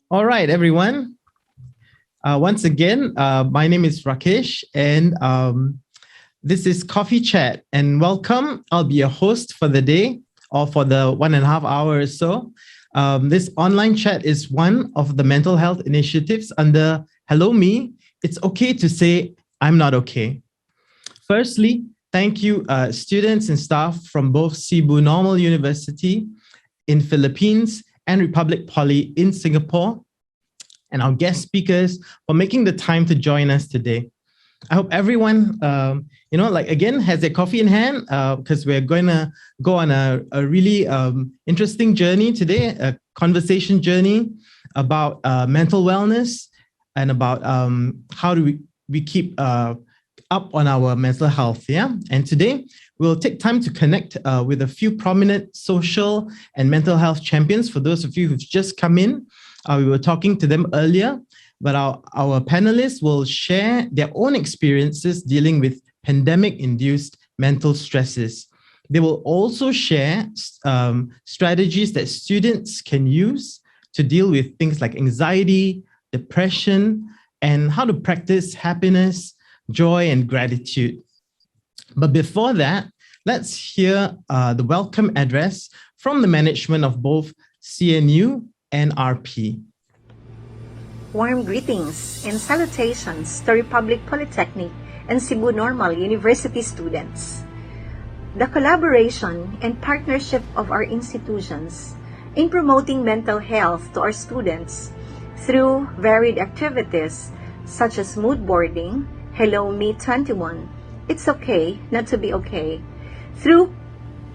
All right, everyone. Once again, my name is Rakesh, and this is Coffee Chat. And welcome. I'll be your host for the day or for the 1.5 hours or so. This online chat is one of the mental health initiatives under Hello Me. It's okay to say, I'm not okay. Firstly, thank you, students and staff from both Cebu Normal University in Philippines and Republic Poly in Singapore, and our guest speakers for making the time to join us today. I hope everyone, again, has their coffee in hand because we're going to go on a really interesting journey today, a conversation journey about mental wellness and about how do we keep up on our mental health. Yeah. And today we'll take time to connect with a few prominent social and mental health champions. For those of you who've just come in, we were talking to them earlier, but our panelists will share their own experiences dealing with pandemic-induced mental stresses. They will also share strategies that students can use to deal with things like anxiety, depression, and how to practice happiness, joy, and gratitude. But before that, let's hear the welcome address from the management of both CNU and RP. Warm greetings and salutations to Republic Polytechnic and Cebu Normal University students. The collaboration and partnership of our institutions in promoting mental health to our students through varied activities such as Moodboarding, Hello Me 21, It's Okay Not to Be Okay, through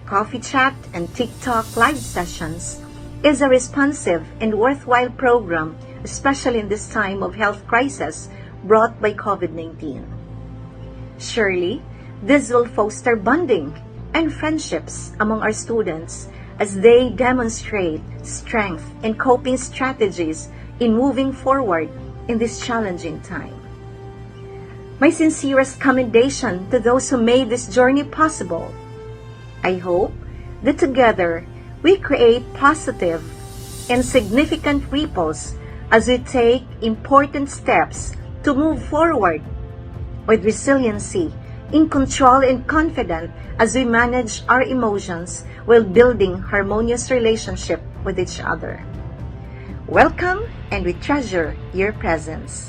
coffee chat and TikTok live sessions, is a responsive and worthwhile program, especially in this time of health crisis brought by COVID-19. Surely, this will foster bonding and friendships among our students as they demonstrate strength and coping strategies in moving forward in this challenging time. My sincerest commendation to those who made this journey possible. I hope that together we create positive and significant ripples as we take important steps to move forward with resiliency, in control and confident as we manage our emotions while building harmonious relationship with each other. Welcome, and we treasure your presence.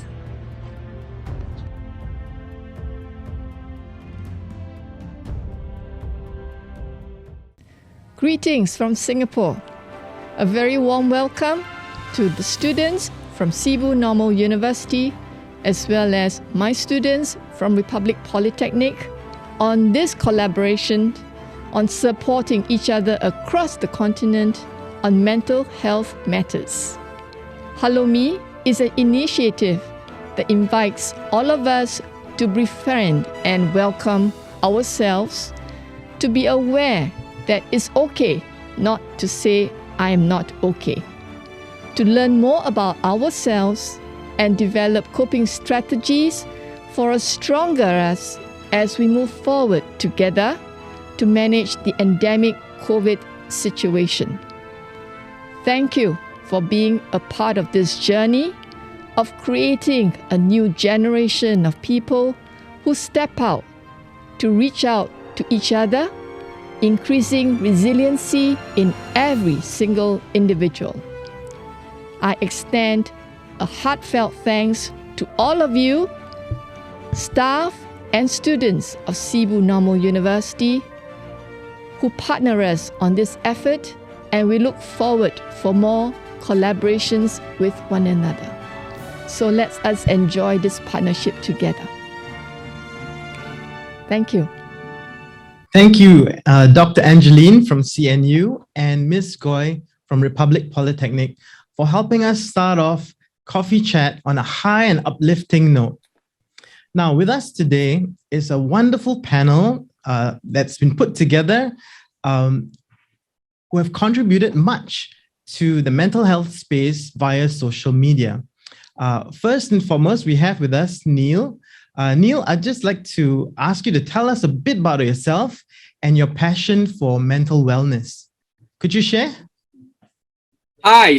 Greetings from Singapore. A very warm welcome to the students from Cebu Normal University, as well as my students from Republic Polytechnic, on this collaboration on supporting each other across the continent on mental health matters. Hello Me is an initiative that invites all of us to befriend and welcome ourselves, to be aware that it's okay not to say I am not okay, to learn more about ourselves and develop coping strategies for a stronger us as we move forward together to manage the endemic COVID situation. Thank you for being a part of this journey of creating a new generation of people who step out to reach out to each other, increasing resiliency in every single individual. I extend a heartfelt thanks to all of you, staff and students of Cebu Normal University, who partner us on this effort, and we look forward for more collaborations with one another. So let us enjoy this partnership together. Thank you. Thank you, Dr. Angeline from CNU and Ms. Goy from Republic Polytechnic for helping us start off Coffee Chat on a high and uplifting note. Now, with us today is a wonderful panel that's been put together who have contributed much to the mental health space via social media. First and foremost, we have with us Neil. Neil, I'd just like to ask you to tell us a bit about yourself and your passion for mental wellness. Could you share? Hi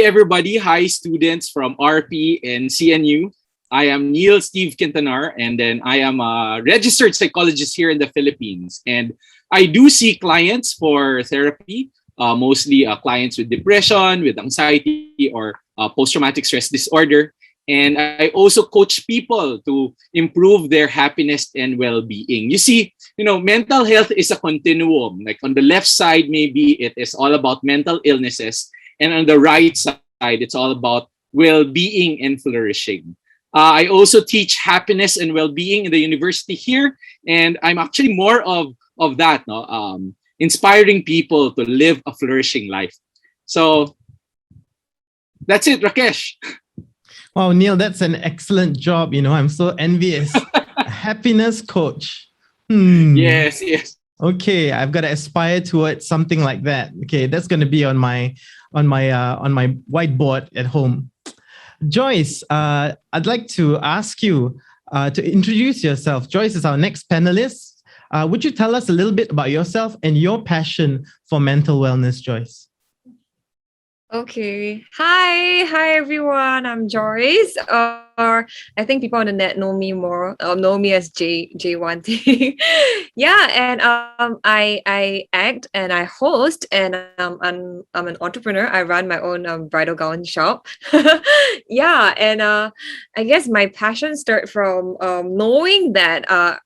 everybody. Hi students from RP and CNU. I am Neil Steve Quintanar, and then I am a registered psychologist here in the Philippines. And I do see clients for therapy, mostly clients with depression, with anxiety, or post-traumatic stress disorder. And I also coach people to improve their happiness and well-being. You see, mental health is a continuum. Like on the left side, maybe it is all about mental illnesses. And on the right side, it's all about well-being and flourishing. I also teach happiness and well-being in the university here. And I'm actually more of that, no? Inspiring people to live a flourishing life. So that's it, Rakesh. Wow, Neil, that's an excellent job. I'm so envious. A happiness coach. Yes. Okay, I've got to aspire towards something like that. Okay, that's going to be on my whiteboard at home. Joyce, I'd like to ask you to introduce yourself. Joyce is our next panelist. Would you tell us a little bit about yourself and your passion for mental wellness, Joyce? Okay. Hi everyone. I'm Joyce. Or I think people on the net know me more. Know me as J1T. Yeah, and I act and I host, and I'm an entrepreneur. I run my own bridal gown shop. Yeah, and I guess my passion started from knowing that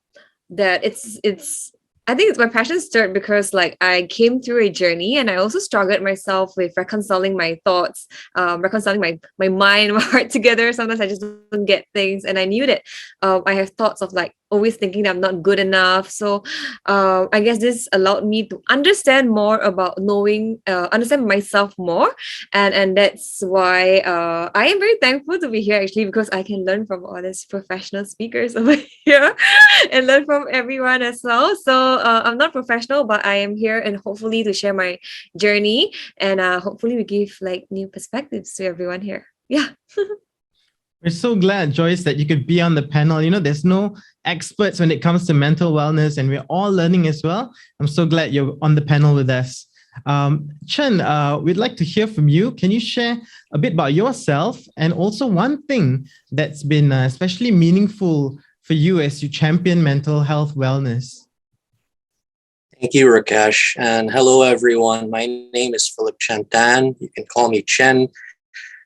it's I think it's my passion started because I came through a journey, and I also struggled myself with reconciling my thoughts, reconciling my mind, my heart together. Sometimes I just don't get things, and I knew that I have thoughts of always thinking that I'm not good enough. So I guess this allowed me to understand more about understand myself more, and that's why I am very thankful to be here actually, because I can learn from all these professional speakers over here and learn from everyone as well. So I'm not professional, but I am here and hopefully to share my journey, and hopefully we give new perspectives to everyone here. Yeah. We're so glad, Joyce, that you could be on the panel. There's no experts when it comes to mental wellness, and we're all learning as well. I'm so glad you're on the panel with us. Chen, we'd like to hear from you. Can you share a bit about yourself and also one thing that's been especially meaningful for you as you champion mental health wellness? Thank you, Rakesh. And hello, everyone. My name is Philip Chen Tan. You can call me Chen.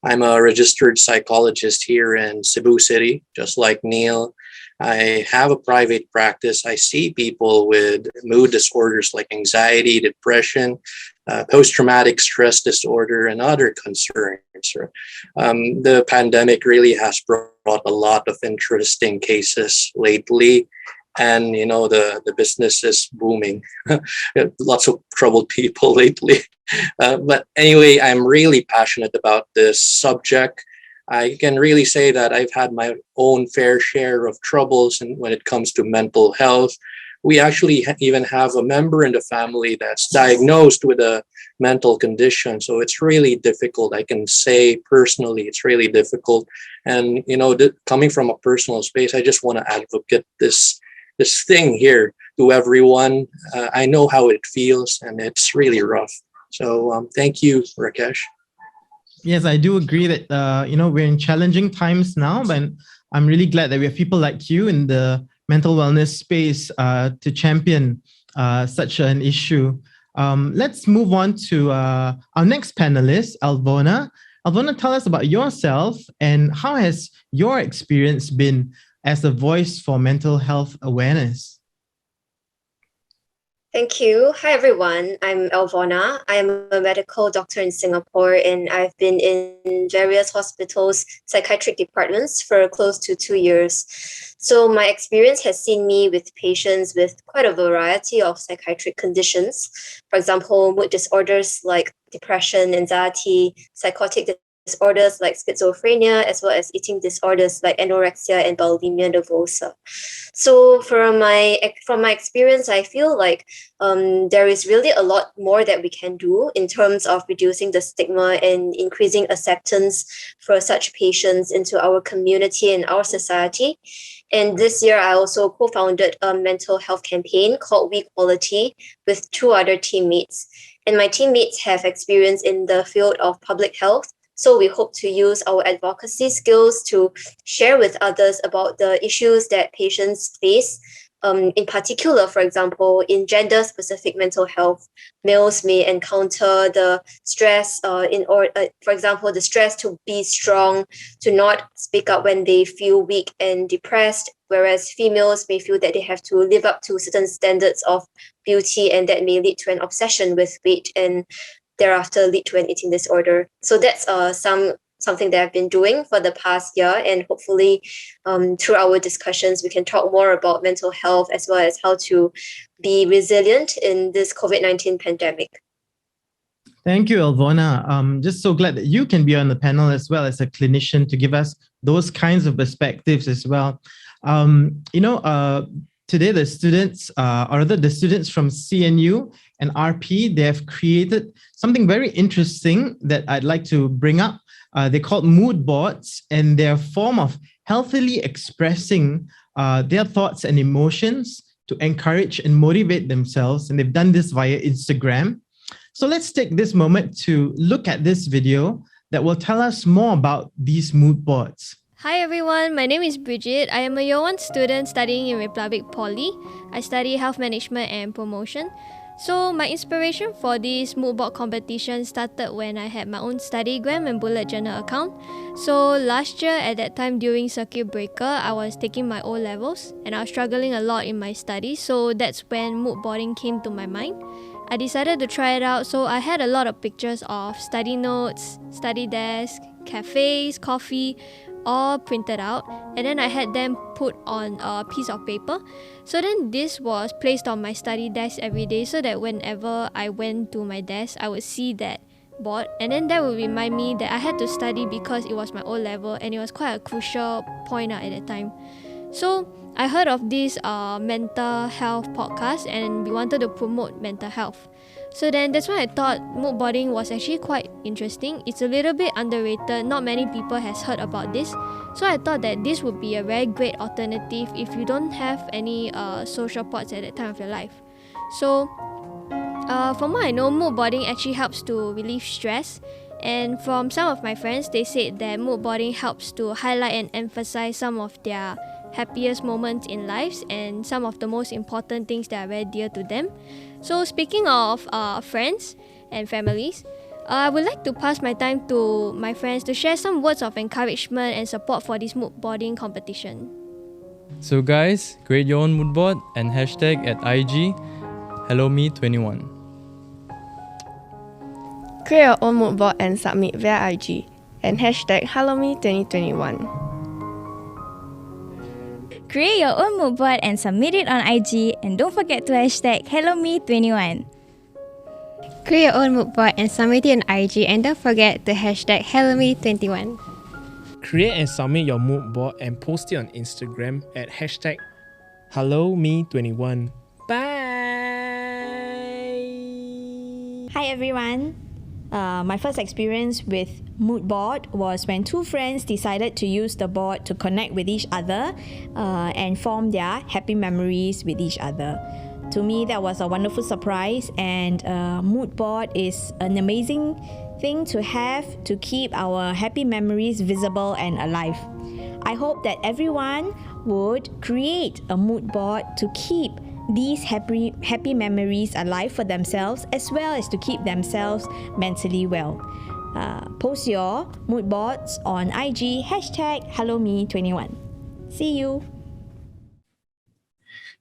I'm a registered psychologist here in Cebu City, just like Neil. I have a private practice. I see people with mood disorders like anxiety, depression, post-traumatic stress disorder, and other concerns. The pandemic really has brought a lot of interesting cases lately. And the business is booming. Lots of troubled people lately. But anyway, I'm really passionate about this subject. I can really say that I've had my own fair share of troubles when it comes to mental health. We actually even have a member in the family that's diagnosed with a mental condition. So it's really difficult. I can say personally, it's really difficult. And, coming from a personal space, I just want to advocate this thing here to everyone. I know how it feels, and it's really rough. So thank you, Rakesh. Yes, I do agree that, we're in challenging times now, but I'm really glad that we have people like you in the mental wellness space to champion such an issue. Let's move on to our next panelist, Alvona. Alvona, tell us about yourself and how has your experience been as a voice for mental health awareness? Thank you. Hi, everyone. I'm Alvona. I'm a medical doctor in Singapore, and I've been in various hospitals' psychiatric departments for close to 2 years. So my experience has seen me with patients with quite a variety of psychiatric conditions. For example, mood disorders like depression, anxiety, psychotic disorders like schizophrenia, as well as eating disorders like anorexia and bulimia nervosa. So from my experience, I feel like there is really a lot more that we can do in terms of reducing the stigma and increasing acceptance for such patients into our community and our society. And this year, I also co-founded a mental health campaign called We Quality with 2 other teammates. and my teammates have experience in the field of public health. So we hope to use our advocacy skills to share with others about the issues that patients face. In particular, for example, in gender-specific mental health, males may encounter the stress for example, the stress to be strong, to not speak up when they feel weak and depressed, whereas females may feel that they have to live up to certain standards of beauty, and that may lead to an obsession with weight and thereafter lead to an eating disorder. So that's something that I've been doing for the past year, and hopefully through our discussions we can talk more about mental health as well as how to be resilient in this COVID-19 pandemic. Thank you, Elvona. Just so glad that you can be on the panel as well as a clinician to give us those kinds of perspectives as well. Today the students, the students from CNU and RP, they have created something very interesting that I'd like to bring up. They're called mood boards, and they're a form of healthily expressing their thoughts and emotions to encourage and motivate themselves. And they've done this via Instagram. So let's take this moment to look at this video that will tell us more about these mood boards. Hi everyone, my name is Bridget. I am a Year 1 student studying in Republic Poly. I study Health Management and Promotion. So my inspiration for this mood board competition started when I had my own Studygram and bullet journal account. So last year at that time during circuit breaker, I was taking my O-levels and I was struggling a lot in my studies. So that's when mood boarding came to my mind. I decided to try it out, so I had a lot of pictures of study notes, study desk, cafes, coffee, all printed out, and then I had them put on a piece of paper. So then this was placed on my study desk every day so that whenever I went to my desk, I would see that board, and then that would remind me that I had to study because it was my O-level and it was quite a crucial point at that time. So I heard of this mental health podcast and we wanted to promote mental health. So then that's why I thought moodboarding was actually quite interesting. It's a little bit underrated. Not many people has heard about this. So I thought that this would be a very great alternative if you don't have any social pods at that time of your life. So from what I know, moodboarding actually helps to relieve stress. And from some of my friends, they said that moodboarding helps to highlight and emphasize some of their happiest moments in lives and some of the most important things that are very dear to them. So speaking of friends and families, I would like to pass my time to my friends to share some words of encouragement and support for this moodboarding competition. So guys, create your own moodboard and hashtag at IG HelloMe21. Create your own moodboard and submit via IG and hashtag HelloMe2021. Create your own moodboard and submit it on IG, and don't forget to hashtag HelloMe21. Create your own moodboard and submit it on IG, and don't forget to hashtag HelloMe21. Create and submit your moodboard and post it on Instagram at hashtag HelloMe21. Bye! Hi everyone. My first experience with Moodboard was when two friends decided to use the board to connect with each other and form their happy memories with each other. To me, that was a wonderful surprise, and Moodboard is an amazing thing to have to keep our happy memories visible and alive. I hope that everyone would create a Moodboard to keep these happy memories alive for themselves, as well as to keep themselves mentally well. Post your mood boards on IG hashtag HelloMe21. See you.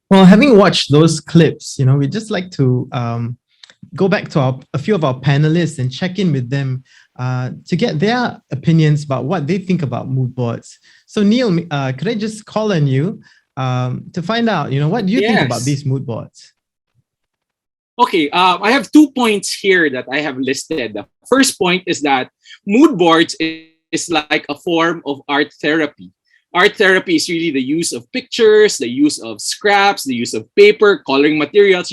Well, having watched those clips, we'd just like to go back to a few of our panelists and check in with them to get their opinions about what they think about mood boards. So Neil, could I just call on you to find out, what do you think about these mood boards? Okay, I have 2 points here that I have listed. The first point is that mood boards is like a form of art therapy. Art therapy is really the use of pictures, the use of scraps, the use of paper, coloring materials,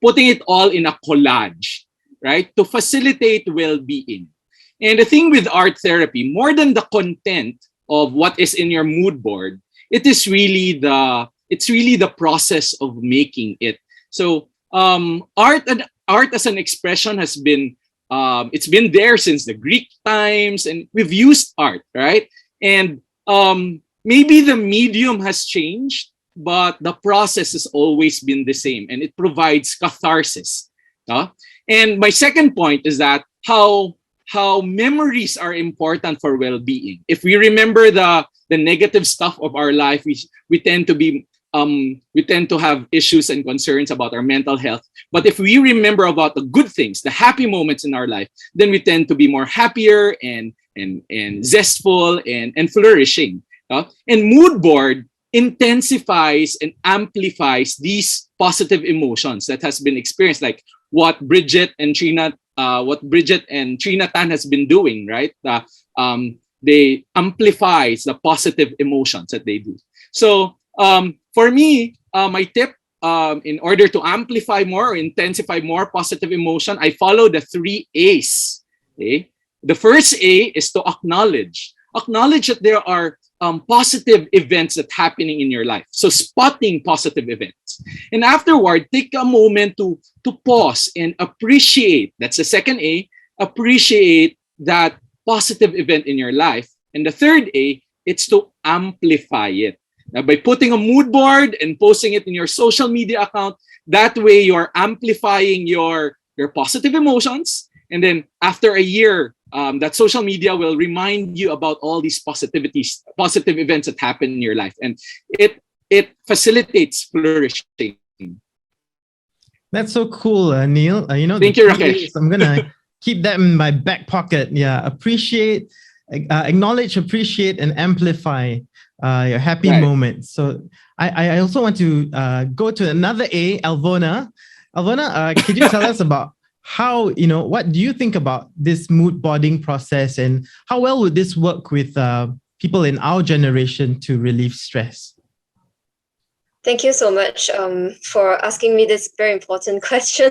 putting it all in a collage, right? To facilitate well-being. And the thing with art therapy, more than the content of what is in your mood board, it's really the process of making it. So art art as an expression has been it's been there since the Greek times, and we've used art, right? And maybe the medium has changed, but the process has always been the same, and it provides catharsis. And my second point is that how memories are important for well-being. If we remember the negative stuff of our life, we tend to have issues and concerns about our mental health. But if we remember about the good things, the happy moments in our life, then we tend to be more happier and zestful and flourishing. And mood board intensifies and amplifies these positive emotions that has been experienced, like what Bridget and Trina Tan has been doing, right? They amplifies the positive emotions that they do. So for me, my tip, in order to amplify more or intensify more positive emotion, I follow the 3 A's. Okay? The first A is to acknowledge. Acknowledge that there are positive events that happening in your life. So spotting positive events. And afterward, take a moment to pause and appreciate. That's the second A. Appreciate that positive event in your life. And the third A, it's to amplify it. Now, by putting a mood board and posting it in your social media account, that way you're amplifying your positive emotions. And then after a year, that social media will remind you about all these positive events that happen in your life. And it facilitates flourishing. That's so cool, Neil. Thank you, Rakesh. I'm going to keep that in my back pocket. Yeah, appreciate, acknowledge, appreciate, and amplify your happy moments. So I also want to go to another A, Alvona. Alvona, could you tell us about how, what do you think about this mood boarding process, and how well would this work with people in our generation to relieve stress? Thank you so much for asking me this very important question.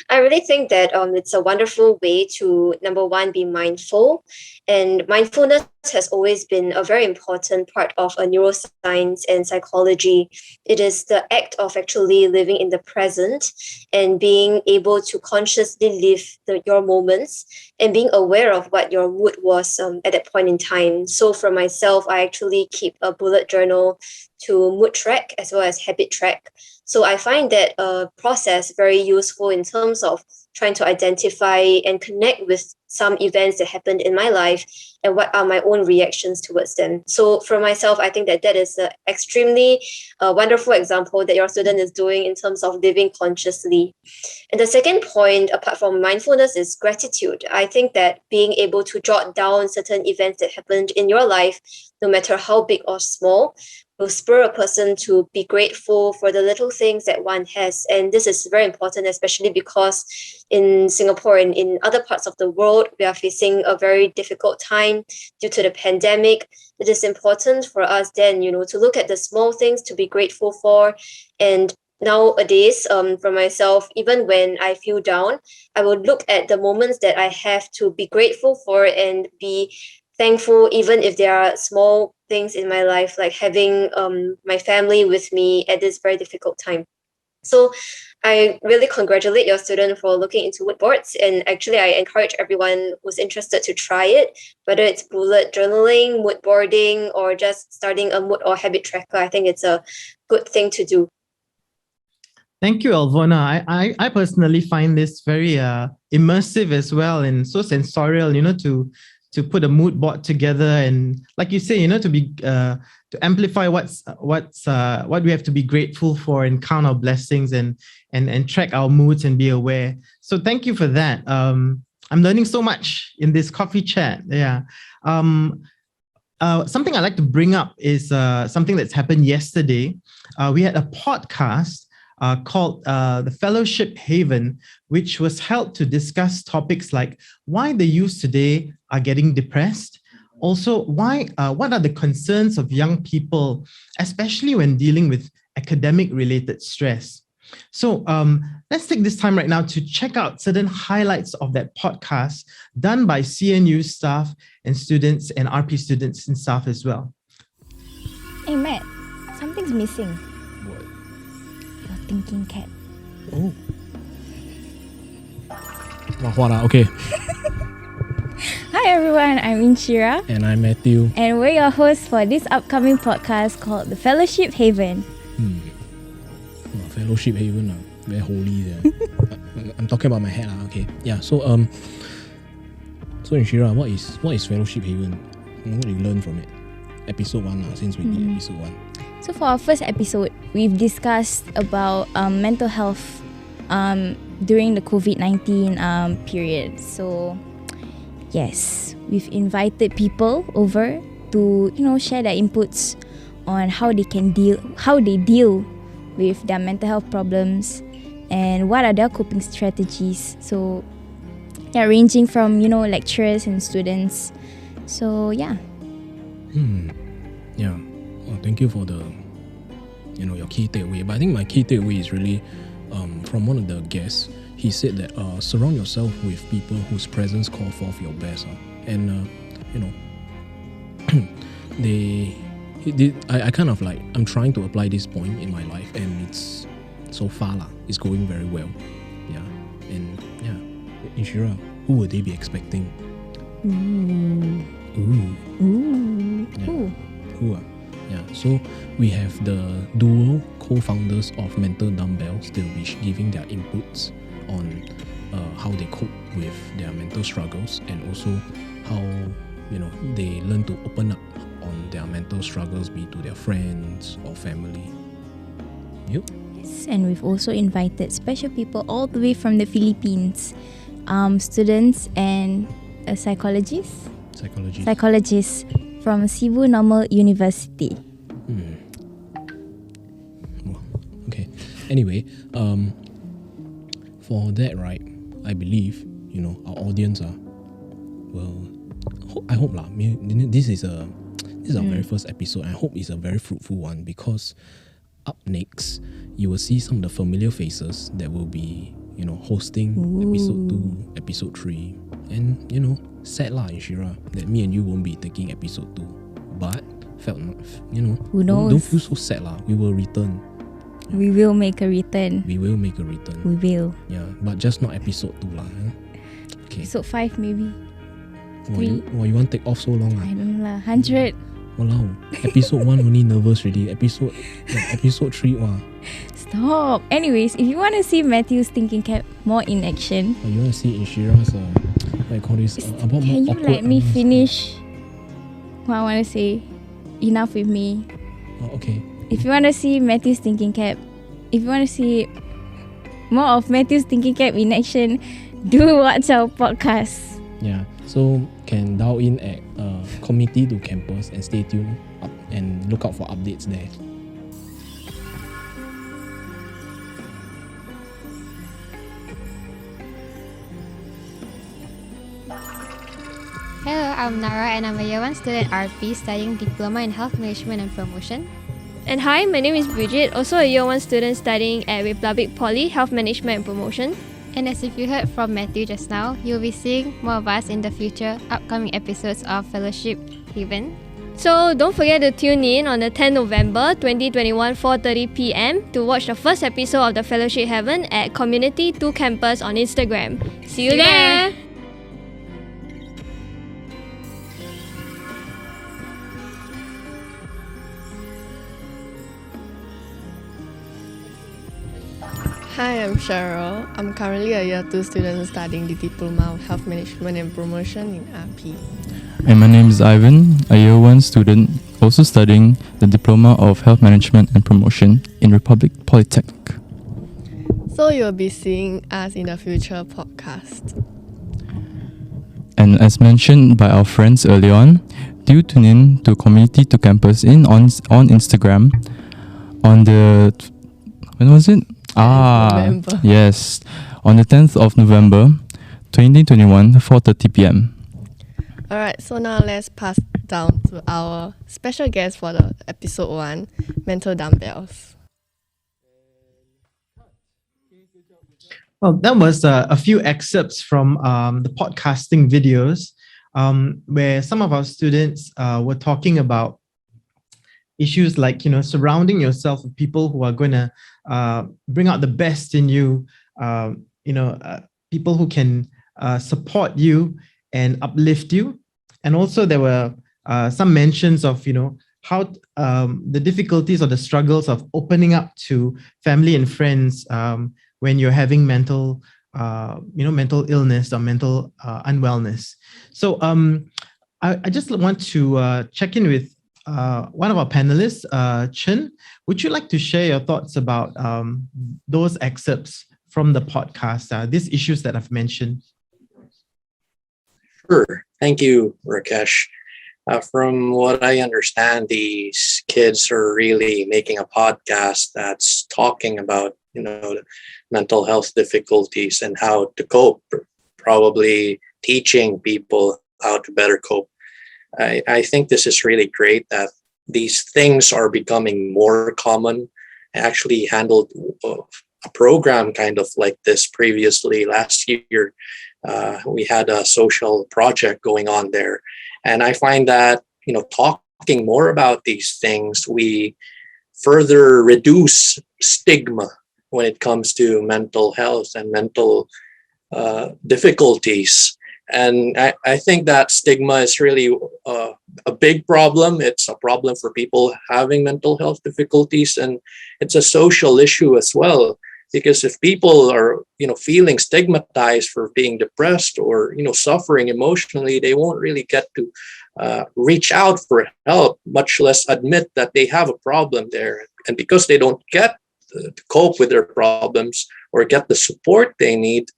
I really think that it's a wonderful way to, number one, be mindful. And mindfulness has always been a very important part of neuroscience and psychology. It is the act of actually living in the present and being able to consciously live your moments and being aware of what your mood was at that point in time. So for myself, I actually keep a bullet journal to mood track as well as habit track. So I find that process very useful in terms of trying to identify and connect with some events that happened in my life and what are my own reactions towards them. So for myself, I think that is an extremely wonderful example that your student is doing in terms of living consciously. And the second point, apart from mindfulness, is gratitude. I think that being able to jot down certain events that happened in your life, no matter how big or small, will spur a person to be grateful for the little things that one has. And this is very important, especially because in Singapore and in other parts of the world, we are facing a very difficult time due to the pandemic. It is important for us then, to look at the small things to be grateful for. And nowadays, for myself, even when I feel down, I will look at the moments that I have to be grateful for and be thankful, even if there are small things in my life, like having my family with me at this very difficult time. So I really congratulate your student for looking into mood boards. And actually, I encourage everyone who's interested to try it, whether it's bullet journaling, mood boarding, or just starting a mood or habit tracker. I think it's a good thing to do. Thank you, Alvona. I personally find this very immersive as well, and so sensorial, to put a mood board together, and like you say, to be to amplify what we have to be grateful for and count our blessings and track our moods and be aware. So thank you for that. I'm learning so much in this coffee chat. Yeah. Something I'd like to bring up is something that's happened yesterday. We had a podcast called the Fellowship Haven, which was held to discuss topics like why the youth today are getting depressed. Also, what are the concerns of young people, especially when dealing with academic-related stress. So let's take this time right now to check out certain highlights of that podcast done by CNU staff and students and RP students and staff as well. Hey Matt, something's missing. What? Your thinking cap. Oh. Okay. Hi everyone, I'm Inshira. And I'm Matthew. And we're your hosts for this upcoming podcast called The Fellowship Haven. Fellowship Haven, very holy there. I'm talking about my head, okay. Yeah, so Inshira, what is Fellowship Haven? What do you learn from it? Episode 1 since we did episode 1. So for our first episode, we've discussed about mental health during the COVID-19 period. So yes, we've invited people over to share their inputs on how they deal with their mental health problems and what are their coping strategies. So yeah, ranging from lecturers and students. So yeah. Yeah. Well, thank you for the your key takeaway. But I think my key takeaway is really from one of the guests. He said that surround yourself with people whose presence call forth your best. And I kind of like, I'm trying to apply this point in my life, and it's so far it's going very well. Yeah. And yeah, Inshira, who would they be expecting? Yeah. So we have the duo co-founders of Mental Dumbbells. They'll be giving their inputs on how they cope with their mental struggles, and also how they learn to open up on their mental struggles, be it to their friends or family. Yep. Yes, and we've also invited special people all the way from the Philippines, students and a psychologist from Cebu Normal University. Okay. Anyway, for that, right, I believe our audience are I hope this is our very first episode. I hope it's a very fruitful one, because up next you will see some of the familiar faces that will be hosting episode 2, episode 3, and sad Inshira, that me and you won't be taking episode 2, but who knows? Don't feel so sad We will return. We will make a return. We will. Yeah, but just not episode 2 Okay. Episode 5 maybe. You want to take off so long? I don't know 100. Walao, episode 1 only nervous already. Episode 3, Stop. Anyways, if you want to see Matthew's thinking cap more in action, you want to see Inshira's about can you awkward, let me finish what I want to say? Enough with me. Okay. If you want to see Matthew's thinking cap, if you want to see more of Matthew's thinking cap in action, do watch our podcast. Yeah, so can dial in at Committee to Campus and stay tuned up and look out for updates there. Hello, I'm Nara and I'm a Year 1 student RP studying Diploma in Health Management and Promotion. And hi, my name is Bridget, also a Year 1 student studying at Republic Poly Health Management and Promotion. And as if you heard from Matthew just now, you'll be seeing more of us in the future upcoming episodes of Fellowship Haven. So don't forget to tune in on the 10th November 2021 4:30 p.m. to watch the first episode of the Fellowship Haven at Community 2 Campus on Instagram. See you there! Hi, I'm Cheryl. I'm currently a Year 2 student studying the Diploma of Health Management and Promotion in RP. And my name is Ivan, a Year 1 student also studying the Diploma of Health Management and Promotion in Republic Polytechnic. So you'll be seeing us in a future podcast. And as mentioned by our friends earlier on, do tune in to Community to Campus on Instagram on the... when was it? November. Yes, on the 10th of November 2021, 4:30 p.m. Alright, so now let's pass down to our special guest for the episode 1, Mental Dumbbells. Well, that was a few excerpts from the podcasting videos where some of our students were talking about issues like, surrounding yourself with people who are going to bring out the best in you, people who can support you and uplift you. And also there were some mentions of, how the difficulties or the struggles of opening up to family and friends when you're having mental illness or mental unwellness. So I just want to check in with one of our panelists, Chen. Would you like to share your thoughts about those excerpts from the podcast, these issues that I've mentioned? Sure. Thank you, Rakesh. From what I understand, these kids are really making a podcast that's talking about, the mental health difficulties and how to cope, probably teaching people how to better cope. I think this is really great that these things are becoming more common. I actually handled a program kind of like this previously last year. We had a social project going on there. And I find that, talking more about these things, we further reduce stigma when it comes to mental health and mental difficulties. And I think that stigma is really a big problem. It's a problem for people having mental health difficulties, and it's a social issue as well. Because if people are, feeling stigmatized for being depressed or, suffering emotionally, they won't really get to reach out for help, much less admit that they have a problem there. And because they don't get to cope with their problems or get the support they need,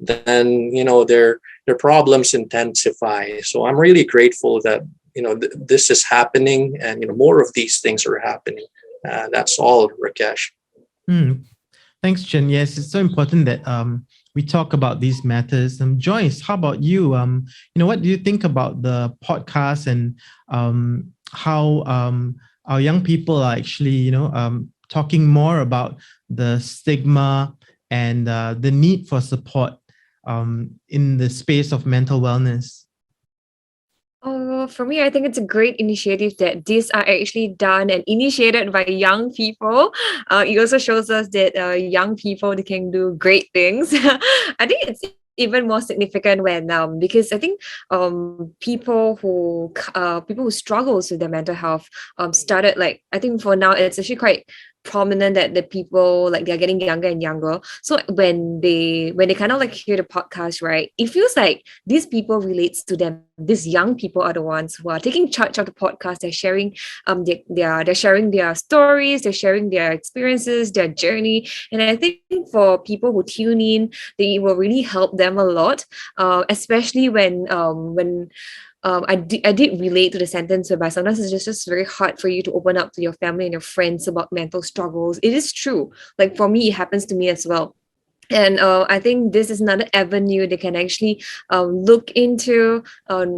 then, their problems intensify. So I'm really grateful that, this is happening and, more of these things are happening. That's all, Rakesh. Thanks, Chen. Yes, it's so important that we talk about these matters. Joyce, how about you? What do you think about the podcast and how our young people are actually, talking more about the stigma and the need for support in the space of mental wellness? For me, I think it's a great initiative that these are actually done and initiated by young people. It also shows us that young people, they can do great things. I think it's even more significant when because I think people who struggles with their mental health started, like, I think for now it's actually quite prominent that the people, like, they're getting younger and younger. So when they kind of like hear the podcast, right, it feels like these people relates to them. These young people are the ones who are taking charge of the podcast. They're sharing they're sharing their stories, they're sharing their experiences, their journey. And I think for people who tune in, they will really help them a lot, especially when I did relate to the sentence whereby sometimes it's just very hard for you to open up to your family and your friends about mental struggles. It is true. Like, for me, it happens to me as well. And I think this is another avenue they can actually look into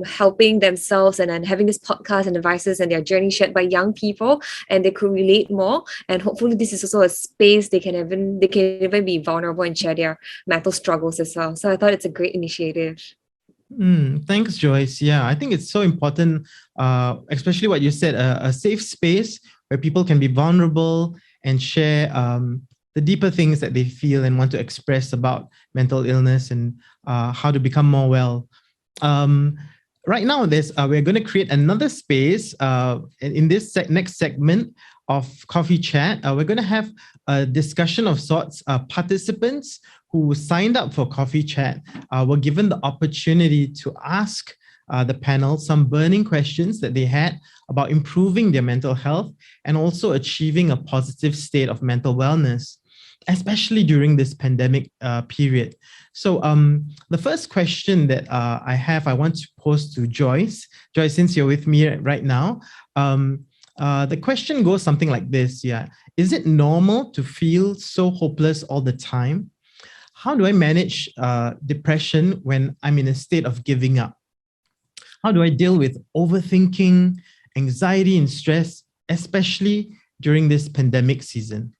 helping themselves and having this podcast and advices and their journey shared by young people, and they could relate more. And hopefully this is also a space they can even be vulnerable and share their mental struggles as well. So I thought it's a great initiative. Thanks, Joyce. Yeah, I think it's so important, especially what you said, a safe space where people can be vulnerable and share the deeper things that they feel and want to express about mental illness and how to become more well. Right now, we're going to create another space in this next segment of Coffee Chat. We're going to have a discussion of sorts. Participants who signed up for Coffee Chat were given the opportunity to ask the panel some burning questions that they had about improving their mental health and also achieving a positive state of mental wellness, especially during this pandemic period. So the first question that I want to pose to Joyce. Joyce, since you're with me right now, the question goes something like this. Yeah. Is it normal to feel so hopeless all the time? How do I manage depression when I'm in a state of giving up? How do I deal with overthinking, anxiety, and stress, especially during this pandemic season?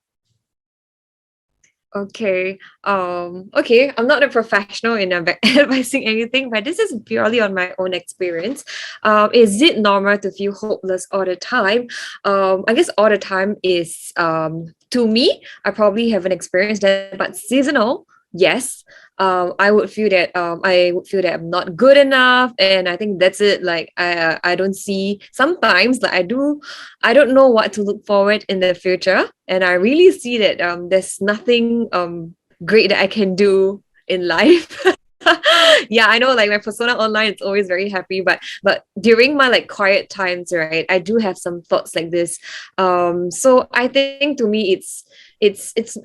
Okay. Okay. I'm not a professional in advising anything, but this is purely on my own experience. Is it normal to feel hopeless all the time? I guess all the time is, to me, I probably haven't experienced that, but seasonal. yes, I would feel that I'm not good enough, and I think that's it. Like I don't see sometimes like I don't know what to look forward in the future, and I really see that there's nothing great that I can do in life. Yeah, I know like my persona online is always very happy, but during my like quiet times, right, I do have some thoughts like this. So I think to me it's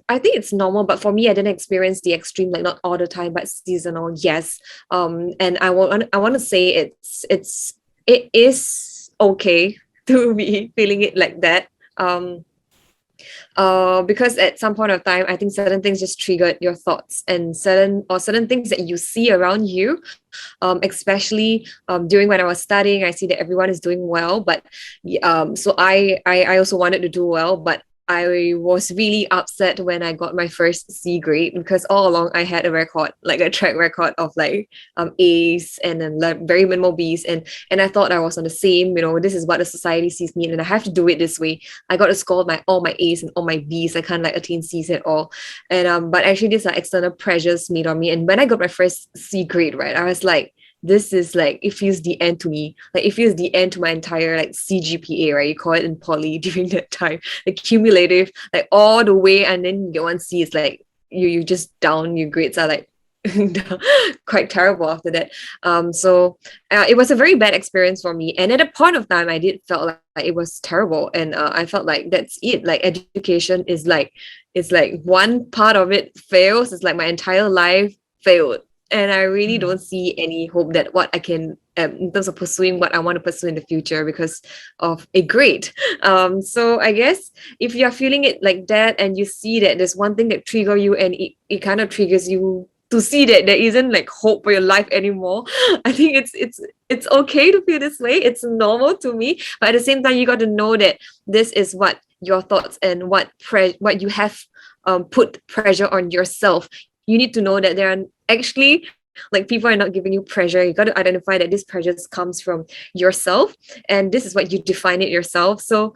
I think it's normal, but for me I didn't experience the extreme, like not all the time but seasonal. Yes. And I want to say it is okay to be feeling it like that. Because at some point of time I think certain things just triggered your thoughts, and certain things that you see around you, especially during when I was studying, I see that everyone is doing well, but so I also wanted to do well, but I was really upset when I got my first C grade, because all along I had a record, like a track record of like A's and then like very minimal B's, and I thought I was on the same, this is what the society sees me and I have to do it this way. I got to score all my A's and all my B's. I can't like attain C's at all. And but actually these are external pressures made on me. And when I got my first C grade, right, I was like, this is like, it feels the end to me. Like it feels the end to my entire like CGPA, right? You call it in poly during that time. The cumulative, like all the way, and then you get one C, it's like you just down, your grades are like quite terrible after that. So it was a very bad experience for me. And at a point of time, I did felt like it was terrible. And I felt like that's it. Like education is like, it's like one part of it fails. It's like my entire life failed. And I really don't see any hope that what I can, in terms of pursuing what I want to pursue in the future because of a grade. So I guess if you're feeling it like that and you see that there's one thing that triggers you and it kind of triggers you to see that there isn't like hope for your life anymore, I think it's okay to feel this way. It's normal to me. But at the same time, you got to know that this is what your thoughts and what you have put pressure on yourself. You need to know that there are actually like people are not giving you pressure. You got to identify that this pressure comes from yourself, and this is what you define it yourself. So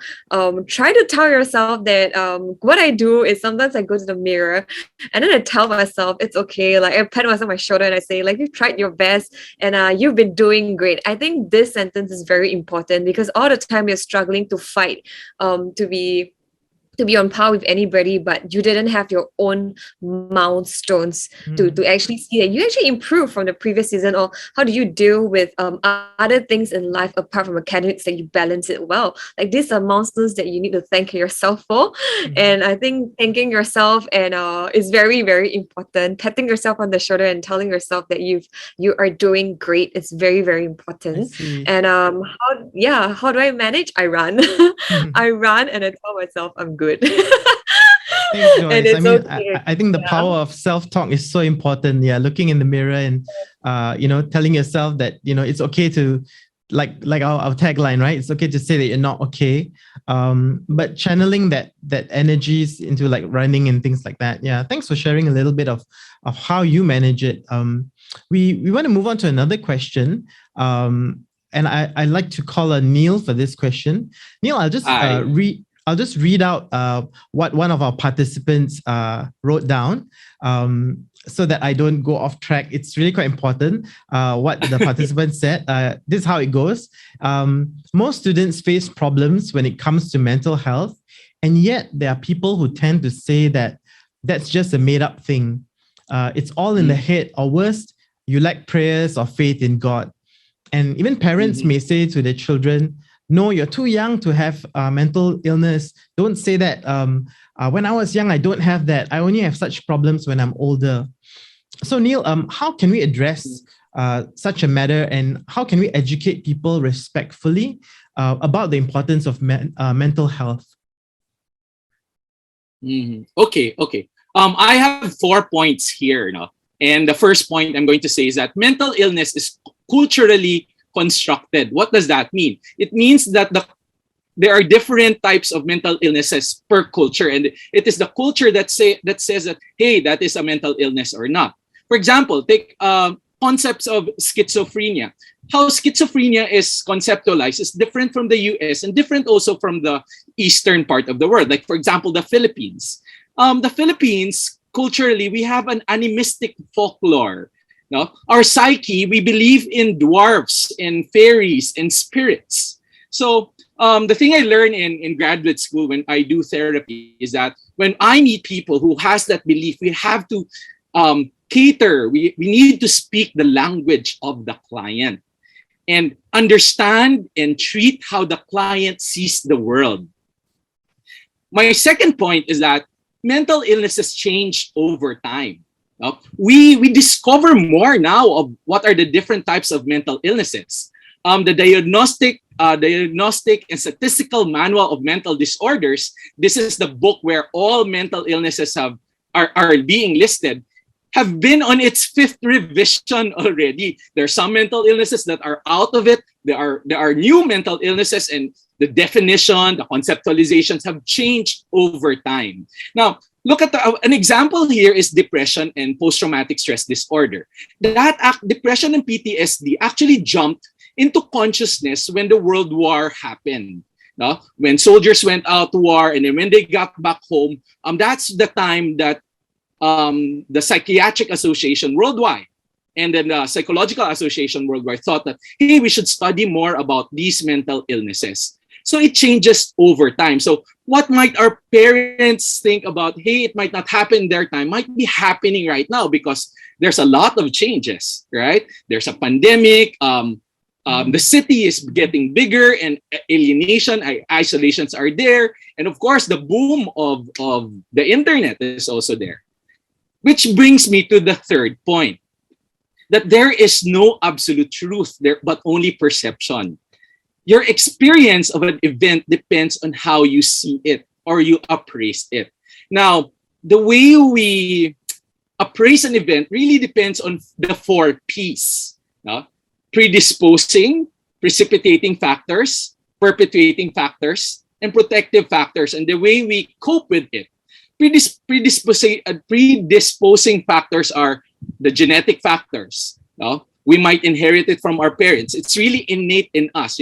try to tell yourself that what I do is sometimes I go to the mirror and then I tell myself it's okay. Like I pat myself on my shoulder and I say like, you've tried your best and you've been doing great. I think this sentence is very important because all the time you're struggling to fight to be on par with anybody, but you didn't have your own milestones to actually see that you actually improved from the previous season, or how do you deal with other things in life apart from academics that you balance it well. Like these are milestones that you need to thank yourself for. And I think thanking yourself and is very, very important. Patting yourself on the shoulder and telling yourself that you are doing great is very, very important. And how do I manage? I run. I run and I tell myself I'm good. Thanks, Joyce. I mean, I think the power of self-talk is so important. Yeah, looking in the mirror and telling yourself that it's okay to like our tagline, right? It's okay to say that you're not okay, but channeling that energies into like running and things like that. Yeah, thanks for sharing a little bit of how you manage it. We want to move on to another question. And I like to call on Neil for this question. Neil, I'll just read out what one of our participants wrote down so that I don't go off track. It's really quite important what the participant said. This is how it goes. Most students face problems when it comes to mental health, and yet there are people who tend to say that that's just a made-up thing. It's all in the head, or worse, you lack prayers or faith in God. And even parents may say to their children, no, you're too young to have mental illness. Don't say that. When I was young, I don't have that. I only have such problems when I'm older. So Neil, how can we address such a matter, and how can we educate people respectfully about the importance of mental health? Okay. I have 4 points here. And the first point I'm going to say is that mental illness is culturally constructed. What does that mean? It means that there are different types of mental illnesses per culture, and it is the culture that says that, hey, that is a mental illness or not. For example, take concepts of schizophrenia. How schizophrenia is conceptualized is different from the US and different also from the eastern part of the world. Like, for example, the Philippines. The Philippines culturally, we have an animistic folklore. No? Our psyche, we believe in dwarfs and fairies and spirits. So the thing I learned in graduate school when I do therapy is that when I meet people who has that belief, we have to cater. We need to speak the language of the client and understand and treat how the client sees the world. My second point is that mental illnesses change over time. We discover more now of what are the different types of mental illnesses. The Diagnostic and Statistical Manual of Mental Disorders, this is the book where all mental illnesses are being listed, have been on its 5th revision already. There are some mental illnesses that are out of it. There are new mental illnesses, and the definition, the conceptualizations have changed over time. Now, look at an example here is depression and post-traumatic stress disorder. Depression and PTSD actually jumped into consciousness when the World War happened. No? When soldiers went out to war and then when they got back home, that's the time that the Psychiatric Association worldwide and then the Psychological Association worldwide thought that, hey, we should study more about these mental illnesses. So it changes over time. So what might our parents think about, hey, it might not happen in their time, might be happening right now because there's a lot of changes, right? There's a pandemic, the city is getting bigger and alienation, isolations are there. And of course, the boom of the internet is also there. Which brings me to the third point, that there is no absolute truth there, but only perception. Your experience of an event depends on how you see it or you appraise it. Now, the way we appraise an event really depends on the 4 Ps. Predisposing, precipitating factors, perpetuating factors, and protective factors, and the way we cope with it. Predisposing factors are the genetic factors. We might inherit it from our parents. It's really innate in us,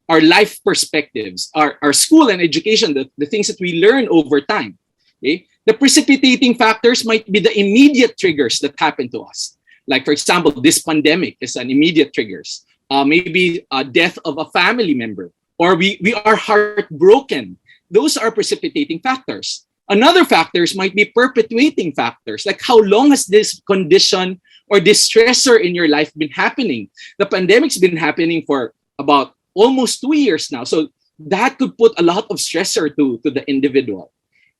our life perspectives, our school and education, the things that we learn over time. Okay? The precipitating factors might be the immediate triggers that happen to us. Like, for example, this pandemic is an immediate triggers. Maybe a death of a family member, or we are heartbroken. Those are precipitating factors. Another factors might be perpetuating factors, like how long has this condition or this stressor in your life been happening? The pandemic's been happening for about almost 2 years now. So that could put a lot of stressor to the individual.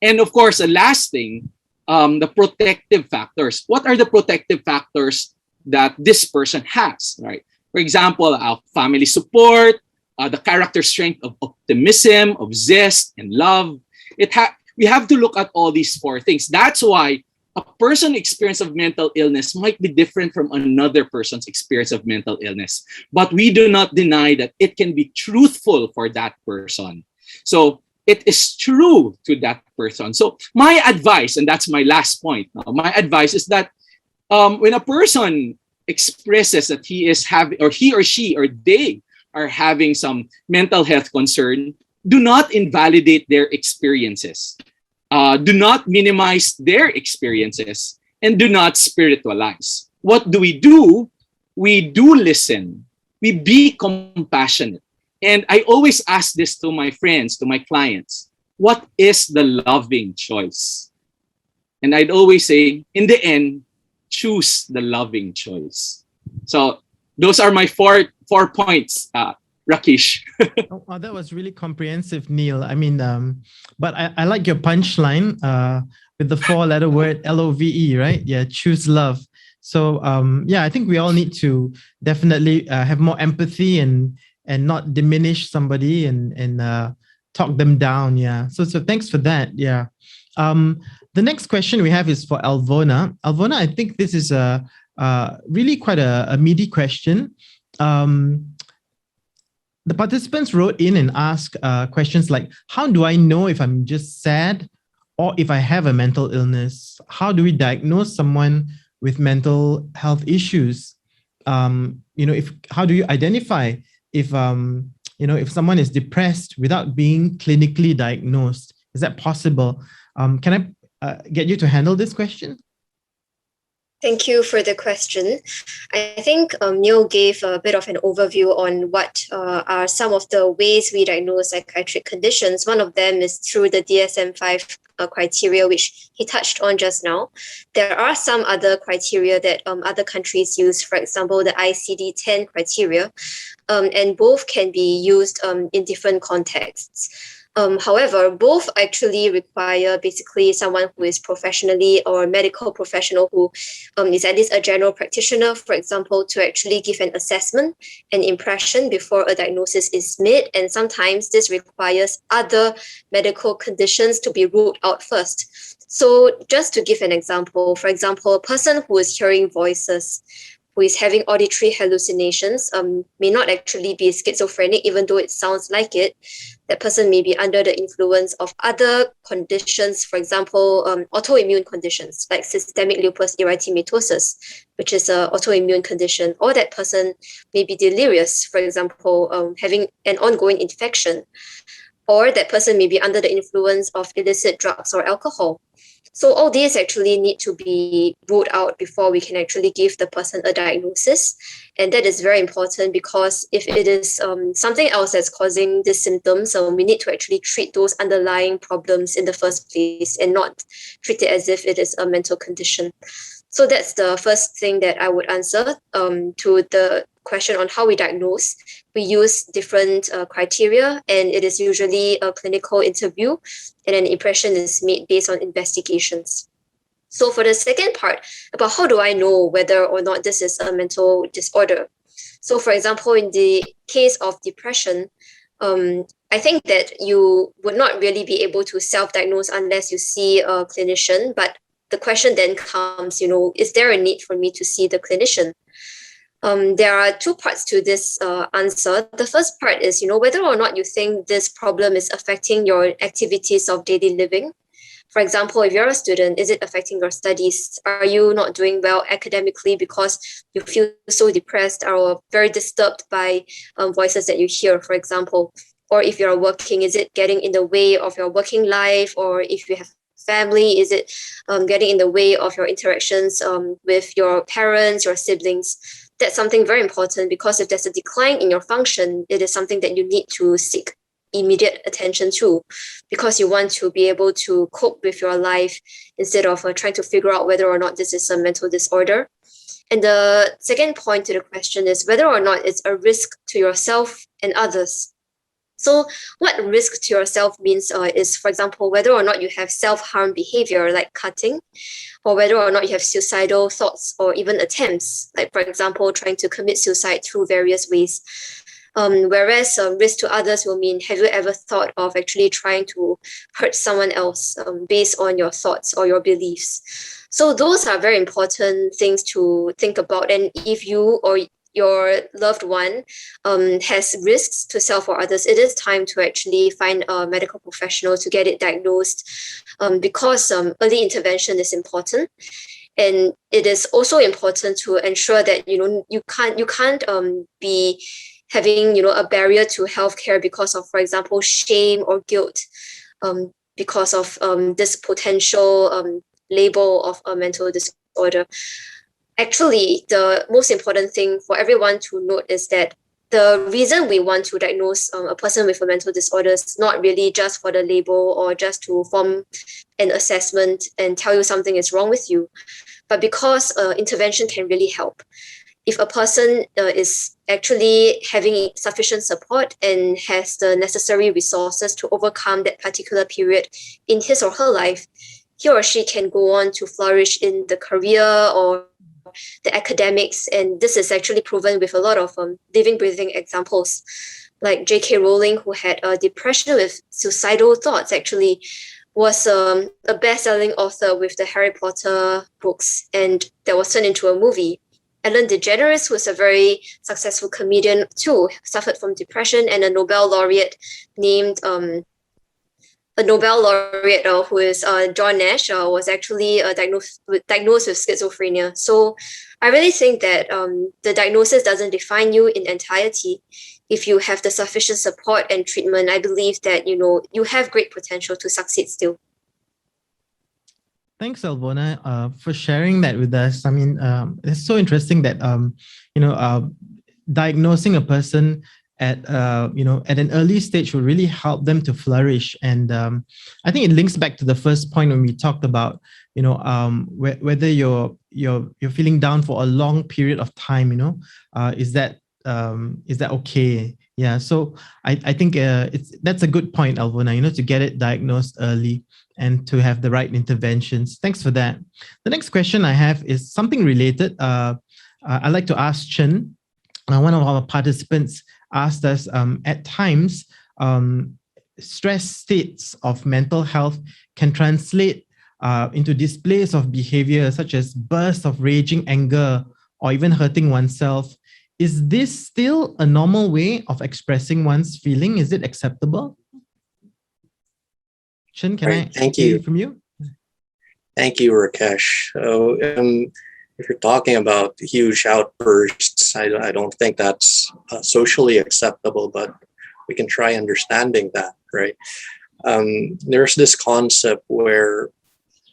And of course, the last thing, the protective factors. What are the protective factors that this person has, right? For example, family support, the character strength of optimism, of zest, and love. We have to look at all these 4 things. That's why a person's experience of mental illness might be different from another person's experience of mental illness. But we do not deny that it can be truthful for that person. So it is true to that person. So my advice, and that's my last point now, my advice is that when a person expresses that he is having, or he or she or they are having some mental health concern, do not invalidate their experiences. Do not minimize their experiences, and do not spiritualize. What do? We do listen. We be compassionate. And I always ask this to my friends, to my clients, what is the loving choice? And I'd always say, in the end, choose the loving choice. So those are my four points, Rakesh. Oh, that was really comprehensive, Neil. I mean, but I like your punchline with the 4-letter word LOVE, right? Yeah, choose love. So I think we all need to definitely have more empathy and not diminish somebody and talk them down. Yeah. So thanks for that. Yeah. The next question we have is for Alvona. Alvona, I think this is really quite a meaty question. The participants wrote in and asked questions like, how do I know if I'm just sad or if I have a mental illness? How do we diagnose someone with mental health issues? How do you identify if someone is depressed without being clinically diagnosed? Is that possible? Can get you to handle this question? Thank you for the question. I think Neil gave a bit of an overview on what are some of the ways we diagnose psychiatric conditions. One of them is through the DSM-5 criteria, which he touched on just now. There are some other criteria that other countries use, for example, the ICD-10 criteria, and both can be used in different contexts. However, both actually require basically someone who is professionally or medical professional who is at least a general practitioner, for example, to actually give an assessment and impression before a diagnosis is made. And sometimes this requires other medical conditions to be ruled out first. So just to give an example, for example, a person who is hearing voices, who is having auditory hallucinations, may not actually be schizophrenic, even though it sounds like it. That person may be under the influence of other conditions, for example, autoimmune conditions like systemic lupus erythematosus, which is an autoimmune condition, or that person may be delirious, for example, having an ongoing infection, or that person may be under the influence of illicit drugs or alcohol. So all these actually need to be ruled out before we can actually give the person a diagnosis. And that is very important because if it is something else that's causing these symptoms, we need to actually treat those underlying problems in the first place and not treat it as if it is a mental condition. So that's the first thing that I would answer to the question on how we diagnose. We use different criteria, and it is usually a clinical interview, and an impression is made based on investigations. So for the second part, about how do I know whether or not this is a mental disorder? So for example, in the case of depression, I think that you would not really be able to self-diagnose unless you see a clinician. But the question then comes, is there a need for me to see the clinician? There are two parts to this answer. The first part is, whether or not you think this problem is affecting your activities of daily living. For example, if you're a student, is it affecting your studies? Are you not doing well academically because you feel so depressed or very disturbed by voices that you hear, for example? Or if you're working, is it getting in the way of your working life? Or if you have family, is it getting in the way of your interactions with your parents, your siblings? That's something very important because if there's a decline in your function, it is something that you need to seek immediate attention to because you want to be able to cope with your life instead of trying to figure out whether or not this is a mental disorder. And the second point to the question is whether or not it's a risk to yourself and others. So what risk to yourself means is, for example, whether or not you have self-harm behavior like cutting, or whether or not you have suicidal thoughts or even attempts, like, for example, trying to commit suicide through various ways. Whereas risk to others will mean, have you ever thought of actually trying to hurt someone else based on your thoughts or your beliefs? So those are very important things to think about. And if you or your loved one has risks to self or others, it is time to actually find a medical professional to get it diagnosed because early intervention is important. And it is also important to ensure that, you can't be having, a barrier to healthcare because of, for example, shame or guilt because of this potential label of a mental disorder. Actually, the most important thing for everyone to note is that the reason we want to diagnose a person with a mental disorder is not really just for the label or just to form an assessment and tell you something is wrong with you, but because intervention can really help. If a person is actually having sufficient support and has the necessary resources to overcome that particular period in his or her life, he or she can go on to flourish in the career or the academics. And this is actually proven with a lot of living, breathing examples, like J.K. Rowling, who had depression with suicidal thoughts, actually was a best-selling author with the Harry Potter books, and that was turned into a movie. Ellen DeGeneres was a very successful comedian too, suffered from depression, and a Nobel laureate named who is John Nash was actually diagnosed with schizophrenia. So I really think that the diagnosis doesn't define you in entirety. If you have the sufficient support and treatment, I believe that you have great potential to succeed still. Thanks, Alvona, for sharing that with us. I mean, it's so interesting that diagnosing a person at at an early stage will really help them to flourish. And I think it links back to the first point when we talked about whether you're feeling down for a long period of time. Is that okay? Yeah. So I think that's a good point, Alvona. To get it diagnosed early and to have the right interventions. Thanks for that. The next question I have is something related. I'd like to ask Chen. One of our participants asked us, at times, stress states of mental health can translate into displays of behavior such as bursts of raging anger or even hurting oneself. Is this still a normal way of expressing one's feeling? Is it acceptable? Chen, can I hear from you? Thank you, Rakesh. So, if you're talking about huge outbursts, I don't think that's socially acceptable, but we can try understanding that, right? There's this concept where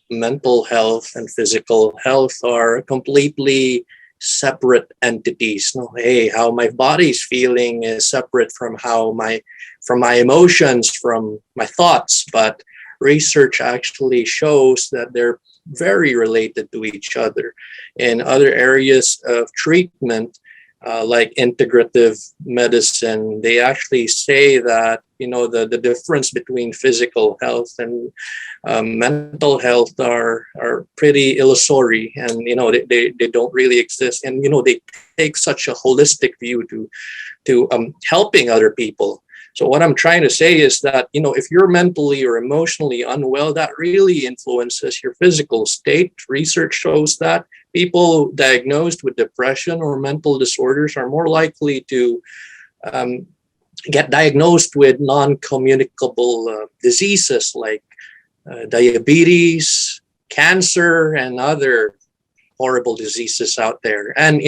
mental health and physical health are completely separate entities. No, hey, how my body's feeling is separate from my emotions, from my thoughts, but research actually shows that they're very related to each other. In other areas of treatment, like integrative medicine, they actually say that the difference between physical health and mental health are pretty illusory, and they don't really exist. And they take such a holistic view to helping other people. So what I'm trying to say is that, if you're mentally or emotionally unwell, that really influences your physical state. Research shows that people diagnosed with depression or mental disorders are more likely to get diagnosed with non-communicable diseases like diabetes, cancer, and other horrible diseases out there. And,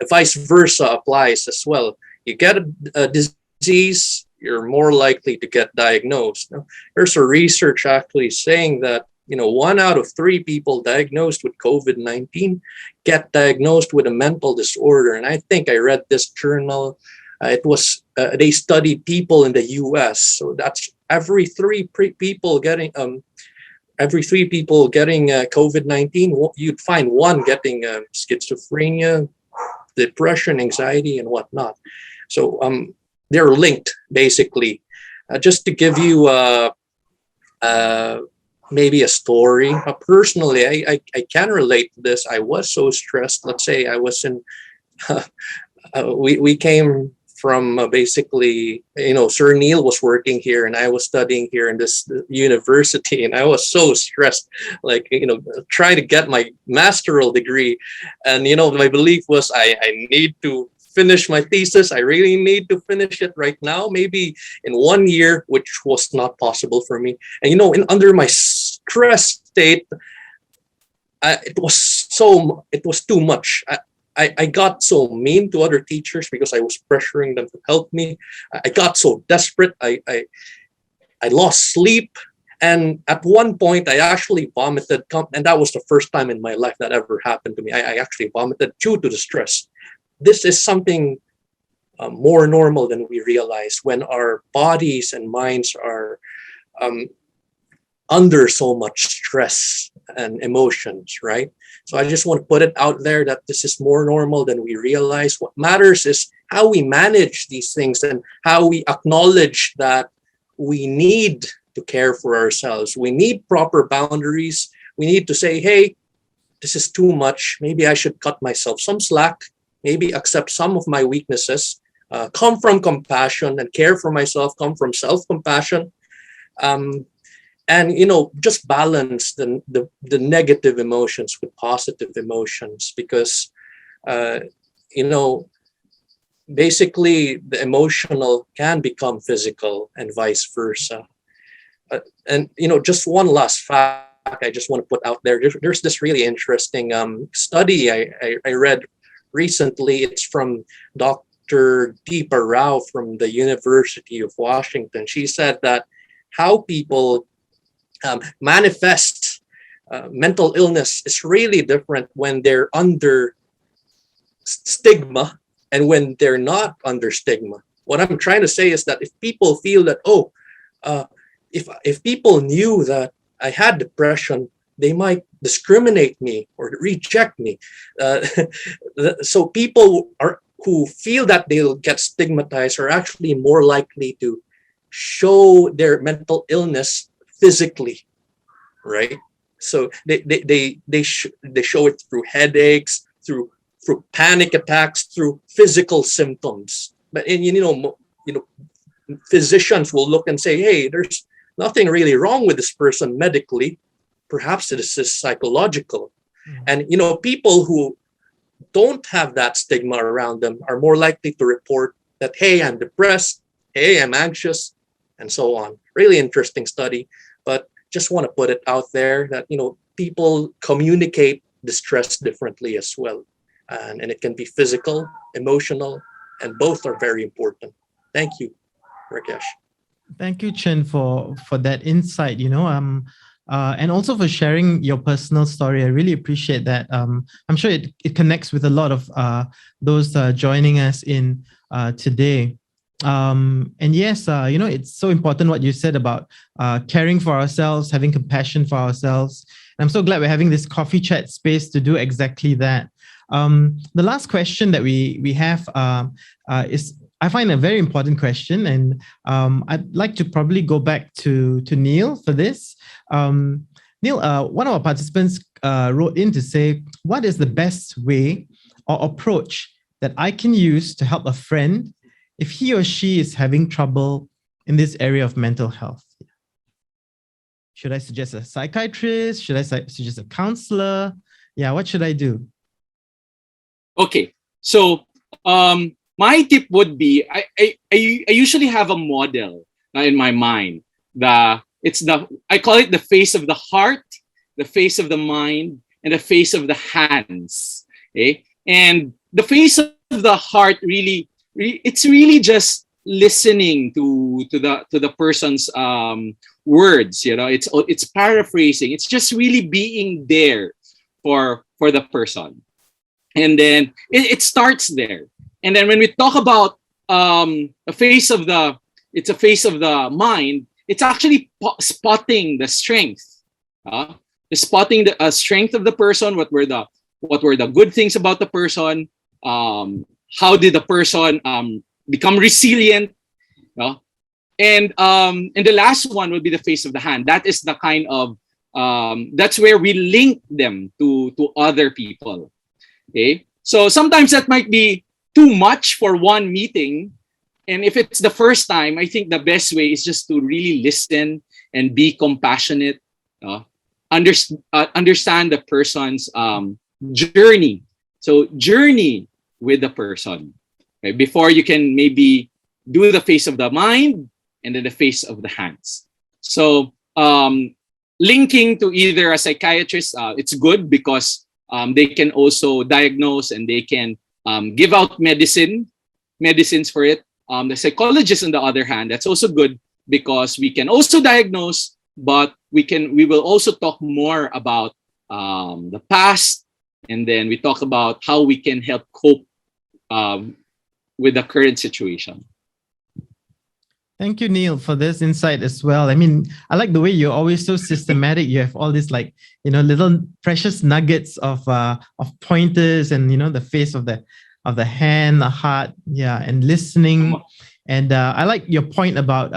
vice versa applies as well. You get a disease, you're more likely to get diagnosed. Now, there's a research actually saying that 1 out of 3 people diagnosed with COVID-19 get diagnosed with a mental disorder. And I think I read this journal. It was they studied people in the U.S. So that's every 3 people getting COVID-19, you'd find 1 getting schizophrenia, depression, anxiety, and whatnot. So they're linked, basically. Just to give you maybe a story. Personally, I can relate to this. I was so stressed. Let's say I was in, we came from basically, Sir Neil was working here and I was studying here in this university, and I was so stressed, trying to get my master's degree. And, my belief was I need to finish my thesis. I really need to finish it right now, maybe in 1 year, which was not possible for me. And under my stress state, it was too much. I got so mean to other teachers because I was pressuring them to help me. I got so desperate. I lost sleep. And at one point, I actually vomited. And that was the first time in my life that ever happened to me. I actually vomited due to the stress. This is something more normal than we realize when our bodies and minds are under so much stress and emotions, right? So I just want to put it out there that this is more normal than we realize. What matters is how we manage these things and how we acknowledge that we need to care for ourselves. We need proper boundaries. We need to say, hey, this is too much. Maybe I should cut myself some slack. Maybe accept some of my weaknesses, come from compassion and care for myself, come from self-compassion. And, just balance the negative emotions with positive emotions, because, basically the emotional can become physical and vice versa. And, just one last fact I just want to put out there. There's this really interesting study I read recently. It's from Dr. Deepa Rao from the University of Washington. She said that how people manifest mental illness is really different when they're under stigma and when they're not under stigma. What I'm trying to say is that if people feel that, if people knew that I had depression, they might discriminate me or reject me. So people who feel that they'll get stigmatized are actually more likely to show their mental illness physically, right? So they show it through headaches, through panic attacks, through physical symptoms. But physicians will look and say, hey, there's nothing really wrong with this person medically. Perhaps it is psychological. And people who don't have that stigma around them are more likely to report that, hey, I'm depressed, hey, I'm anxious, and so on. Really interesting study, but just want to put it out there that people communicate distress differently as well, and it can be physical, emotional, and both are very important. Thank you, Rakesh. Thank you, Chen, for that insight. And also for sharing your personal story. I really appreciate that. I'm sure it connects with a lot of those joining us in today. And yes, it's so important what you said about caring for ourselves, having compassion for ourselves. And I'm so glad we're having this coffee chat space to do exactly that. The last question that we have is, I find a very important question, and I'd like to probably go back to Neil for this. Neil, one of our participants wrote in to say, what is the best way or approach that I can use to help a friend if he or she is having trouble in this area of mental health? Should I suggest a psychiatrist? Should I suggest a counselor? Yeah, what should I do? Okay, so my tip would be, I usually have a model in my mind. I call it the face of the heart, the face of the mind, and the face of the hands. Okay, and the face of the heart it's really just listening to the person's words. It's paraphrasing. It's just really being there for the person, and then it starts there. And then when we talk about a face of the mind, it's actually spotting the strength, spotting the strength of the person. What were the good things about the person? How did the person become resilient? And the last one would be the face of the hand. That is the kind of that's where we link them to other people. Okay, so sometimes that might be too much for one meeting. And if it's the first time, I think the best way is just to really listen and be compassionate, understand the person's journey. So journey with the person, okay, before you can maybe do the face of the mind and then the face of the hands. So linking to either a psychiatrist, it's good because they can also diagnose and they can give out medicines for it. The psychologist, on the other hand, that's also good because we can also diagnose, but we will also talk more about the past, and then we talk about how we can help cope with the current situation. Thank you, Neil, for this insight as well. I mean, I like the way you're always so systematic. You have all these little precious nuggets of pointers, and the face of the hand, the heart, and listening. And I like your point about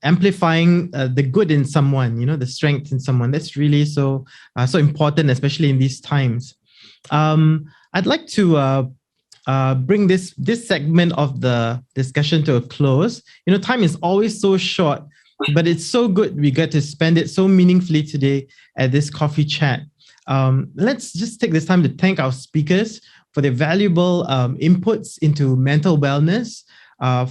amplifying the good in someone, the strength in someone. That's really so important, especially in these times. I'd like to bring this segment of the discussion to a close. Time is always so short, but it's so good we get to spend it so meaningfully today at this coffee chat. Let's just take this time to thank our speakers for their valuable inputs into mental wellness,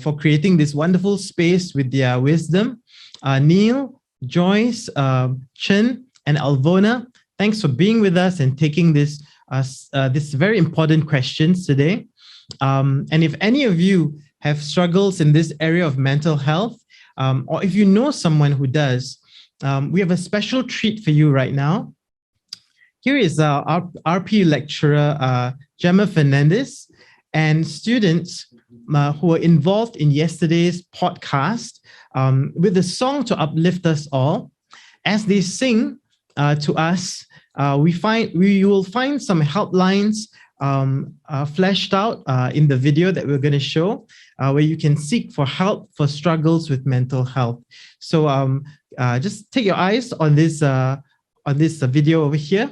for creating this wonderful space with their wisdom. Neil, Joyce, Chen, and Alvona, thanks for being with us and taking this very important questions today. And if any of you have struggles in this area of mental health, or if you know someone who does, we have a special treat for you right now. Here is our RP lecturer, Gemma Fernandez, and students who were involved in yesterday's podcast with a song to uplift us all. As they sing to us, we will find some helplines fleshed out in the video that we're going to show, where you can seek for help for struggles with mental health. So just take your eyes on this video over here.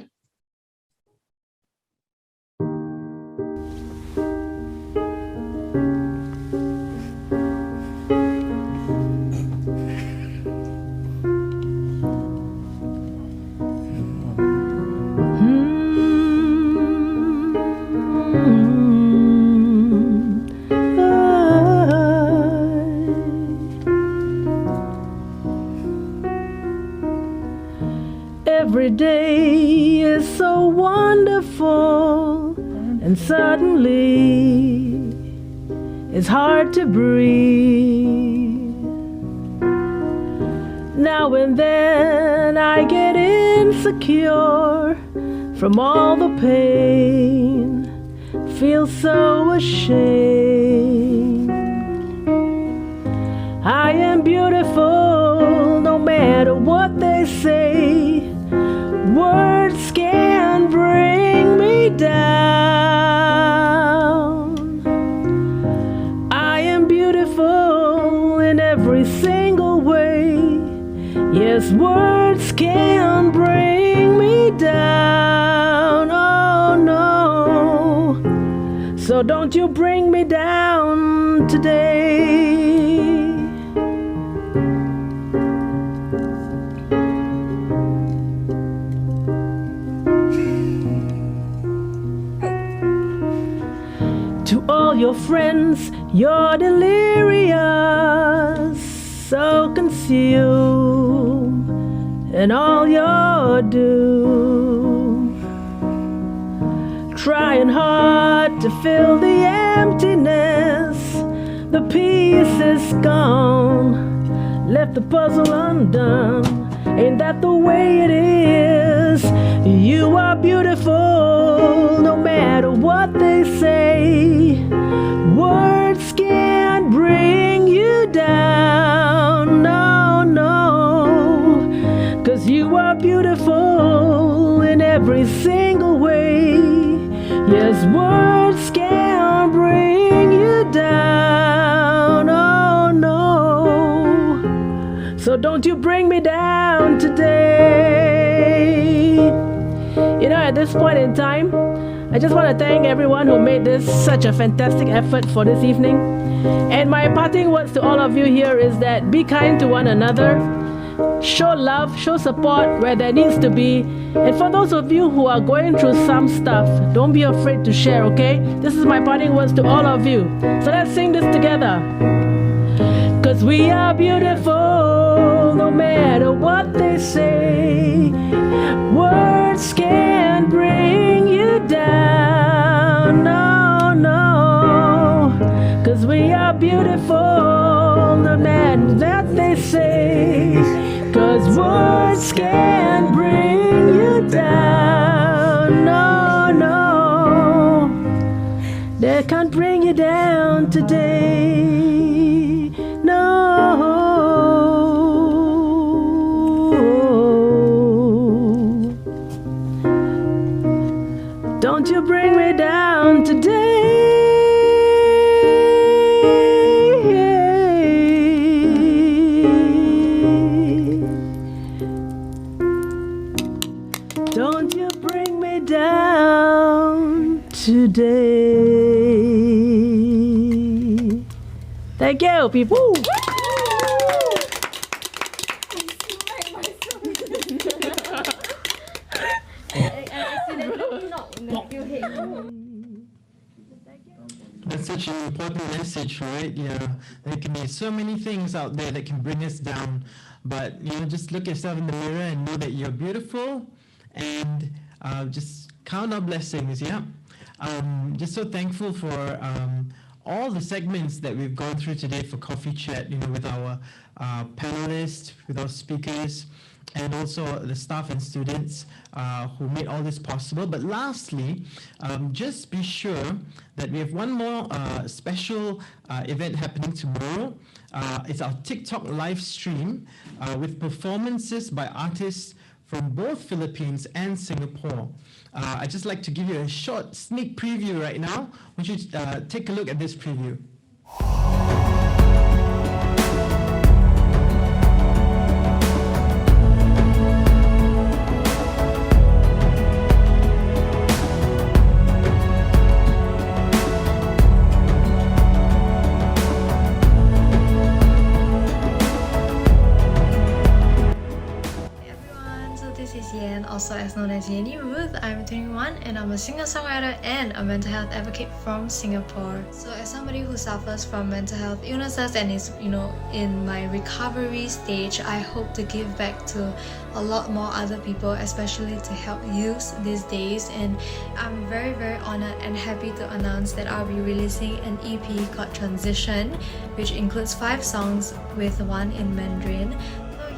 Every day is so wonderful, and suddenly it's hard to breathe. Now and then I get insecure from all the pain, feel so ashamed. I am beautiful no matter what they say. Words can bring me down. I am beautiful in every single way. Yes, words can bring me down. Oh no. So don't you bring me down today. To all your friends, you're delirious, so consumed in all your doom, trying hard to fill the emptiness. The piece is gone, left the puzzle undone. Ain't that the way it is? You are beautiful no matter what they say. Words can't bring you down. No, no. 'Cause you are beautiful in every single way. Yes, words can bring you down. Oh no. So don't you bring me down today. You know, at this point in time, I just want to thank everyone who made this such a fantastic effort for this evening. And my parting words to all of you here is that be kind to one another, show love, show support where there needs to be. And for those of you who are going through some stuff, don't be afraid to share, okay? This is my parting words to all of you. So let's sing this together. 'Cause we are beautiful no matter what they say. Words can bring you down. No, no. 'Cause we are beautiful no matter what they say. 'Cause words can bring you down. No, no. They can't bring you down today. No. Don't you bring me down today. Don't you bring me down today. Thank you, people. That's such an important message, right? Yeah, there can be so many things out there that can bring us down, but just look yourself in the mirror and know that you're beautiful, and just count our blessings. Yeah, just so thankful for all the segments that we've gone through today for Coffee Chat. With our panelists, with our speakers. and also the staff and students who made all this possible. But lastly, just be sure that we have one more special event happening tomorrow. It's our TikTok live stream with performances by artists from both Philippines and Singapore. I'd just like to give you a short sneak preview right now. Would you take a look at this preview? Also as known as Yeni Ruth. I'm 21 and I'm a singer-songwriter and a mental health advocate from Singapore. So as somebody who suffers from mental health illnesses and is, in my recovery stage, I hope to give back to a lot more other people, especially to help youth these days. And I'm very, very honored and happy to announce that I'll be releasing an EP called Transition, which includes 5 songs with 1 in Mandarin.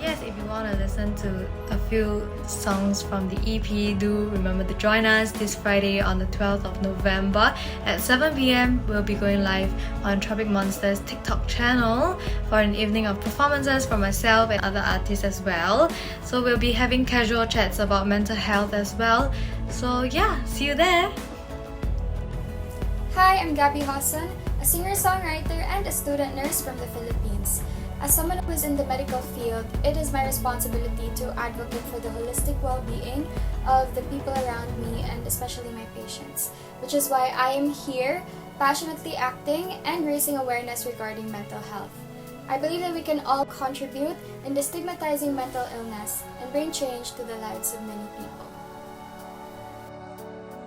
Yes, if you want to listen to a few songs from the EP, do remember to join us this Friday on the 12th of November at 7 p.m. We'll be going live on Tropic Monster's TikTok channel for an evening of performances from myself and other artists as well. So we'll be having casual chats about mental health as well. So yeah, see you there! Hi, I'm Gabby Hassan, a singer-songwriter and a student nurse from the Philippines. As someone who is in the medical field, it is my responsibility to advocate for the holistic well-being of the people around me and especially my patients, which is why I am here, passionately acting and raising awareness regarding mental health. I believe that we can all contribute in destigmatizing mental illness and bring change to the lives of many people.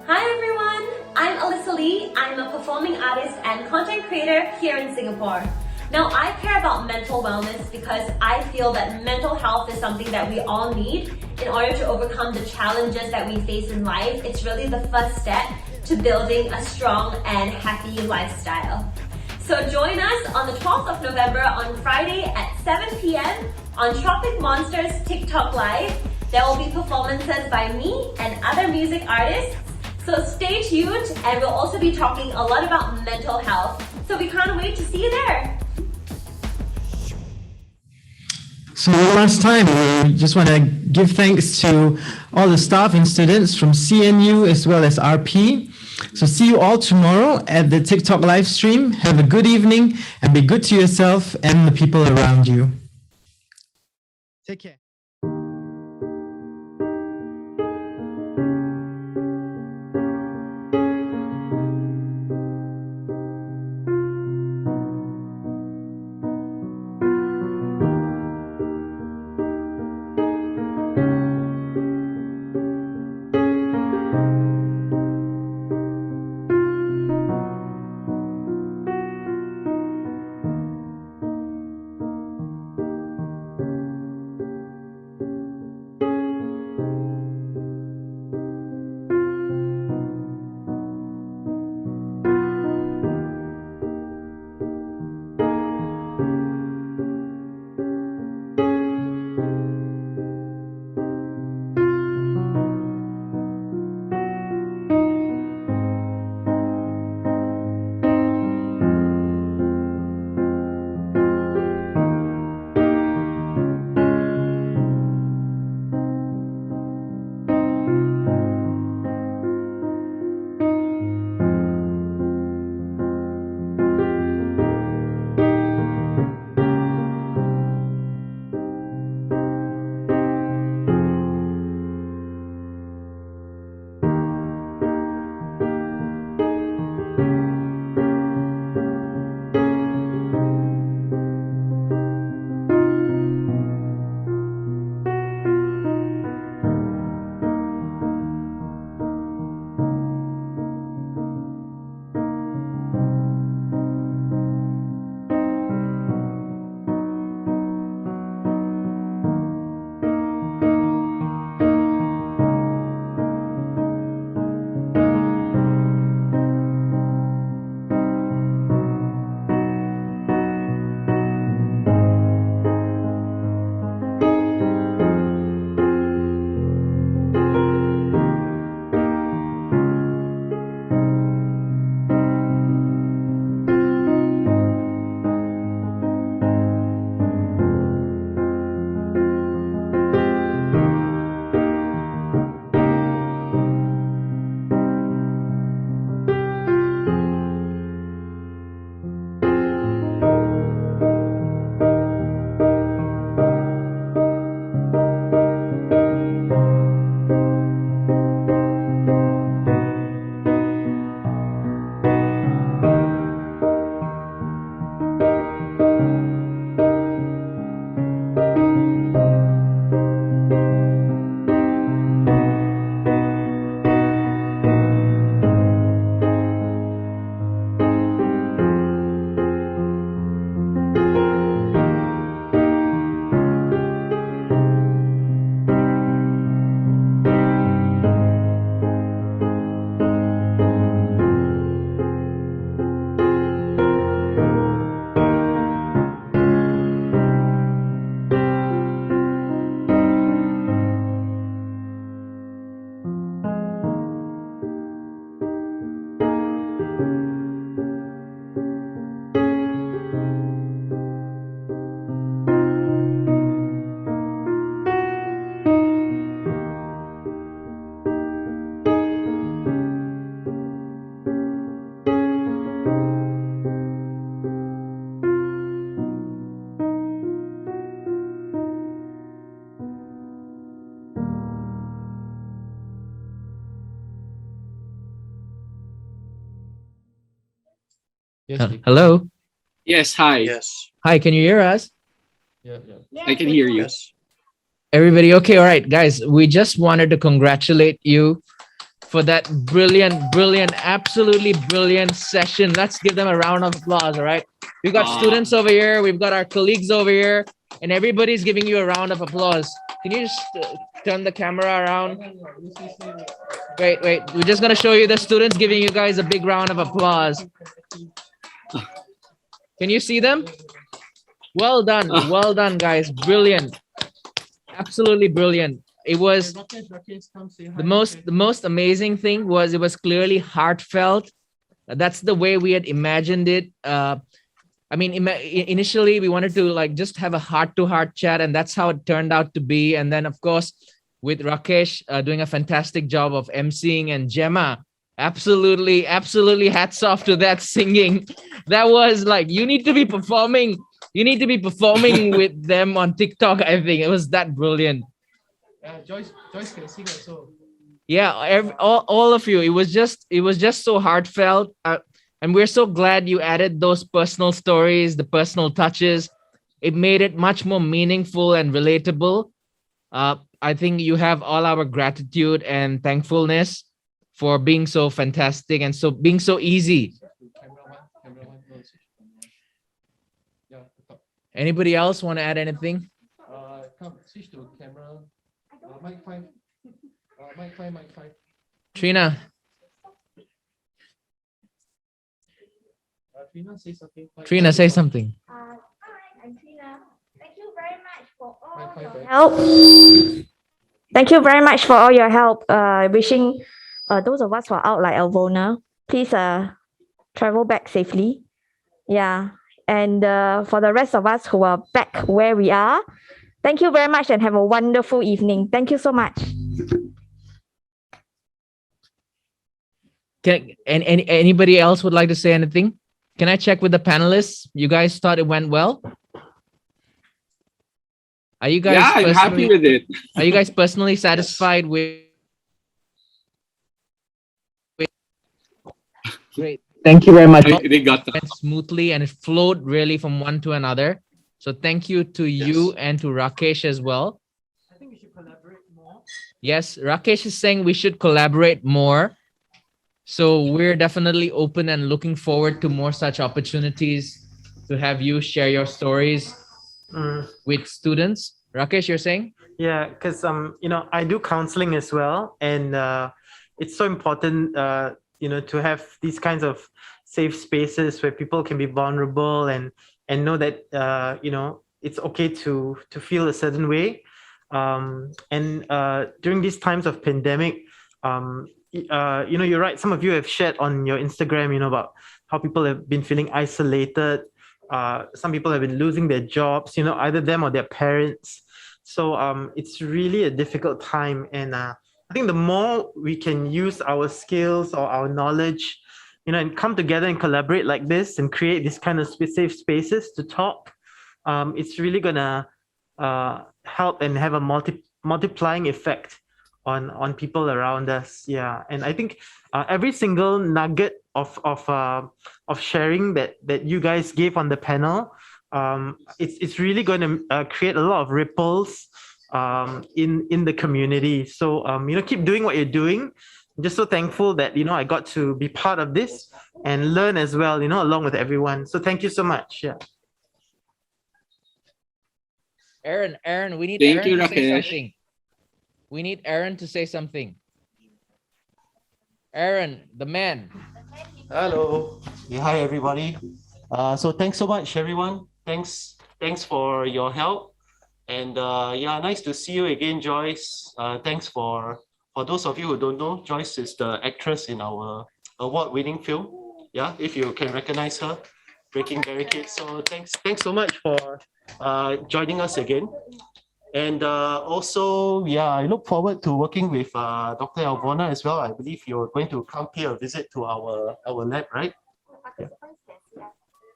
Hi everyone, I'm Alyssa Lee. I'm a performing artist and content creator here in Singapore. Now, I care about mental wellness because I feel that mental health is something that we all need in order to overcome the challenges that we face in life. It's really the first step to building a strong and happy lifestyle. So join us on the 12th of November on Friday at 7 p.m. on Tropic Monsters TikTok Live. There will be performances by me and other music artists. So stay tuned, and we'll also be talking a lot about mental health. So we can't wait to see you there. So one last time, we just want to give thanks to all the staff and students from CNU as well as RP. So see you all tomorrow at the TikTok live stream. Have a good evening and be good to yourself and the people around you. Take care. Hello. Yes, hi. Yes. Hi, can you hear us? I can hear you. Yes. Everybody okay? All right, guys, we just wanted to congratulate you for that brilliant, absolutely brilliant session. Let's give them a round of applause, all right? We've got students over here, we've got our colleagues over here, and everybody's giving you a round of applause. Can you just turn the camera around? Wait, we're just gonna show you the students giving you guys a big round of applause. Can you see them? Well done, guys. Brilliant. Absolutely brilliant. It was the most amazing thing was it was clearly heartfelt. That's the way we had imagined it. I mean, initially we wanted to like just have a heart-to-heart chat, and that's how it turned out to be. And then, of course, with Rakesh doing a fantastic job of emceeing, and Gemma, absolutely hats off to that singing. That was like, you need to be performing with them on TikTok. I think it was that brilliant. Joyce can sing also. Yeah, all of you. It was just so heartfelt, and we're so glad you added those personal stories, the personal touches. It made it much more meaningful and relatable. I think you have all our gratitude and thankfulness for being so fantastic and being so easy. Anybody else want to add anything? Come switch to camera. Mic 5. Mic 5. Trina. Trina, say something. I'm Trina. Thank you very much for all your help. Thank you very much for all your help. Wishing those of us who are out like Alvona, please travel back safely. Yeah. And for the rest of us who are back where we are, thank you very much and have a wonderful evening. Thank you so much. Anybody else would like to say anything? Can I check with the panelists? You guys thought it went well? Are you guys? Yeah, I'm happy with it. Are you guys personally satisfied with? Great. Thank you very much. They got that. Went smoothly, and it flowed really from one to another. So thank you to you and to Rakesh as well. I think we should collaborate more. Yes, Rakesh is saying we should collaborate more. So we're definitely open and looking forward to more such opportunities to have you share your stories with students. Rakesh, you're saying? Yeah, because I do counseling as well, and it's so important to have these kinds of safe spaces where people can be vulnerable and know that it's okay to feel a certain way. And during these times of pandemic, you're right. Some of you have shared on your Instagram, about how people have been feeling isolated. Some people have been losing their jobs, either them or their parents. So it's really a difficult time. And I think the more we can use our skills or our knowledge, and come together and collaborate like this and create this kind of safe spaces to talk, it's really gonna help and have a multiplying effect on people around us. Yeah, and I think every single nugget of sharing that you guys gave on the panel, it's really going to create a lot of ripples in the community. So keep doing what you're doing. I'm just so thankful that I got to be part of this and learn as well, along with everyone. So thank you so much. Yeah. Aaron, we need Thank Aaron you, to say Rakesh. something. We need Aaron to say something. Aaron, the man. Hello. Yeah, hi everybody. So thanks so much, everyone. Thanks for your help. And nice to see you again, Joyce. Thanks for those of you who don't know, Joyce is the actress in our award-winning film. Yeah, if you can recognize her, Breaking Barricades. So thanks so much for joining us again. And also, I look forward to working with Dr. Alvona as well. I believe you're going to come pay a visit to our lab, right? Yeah.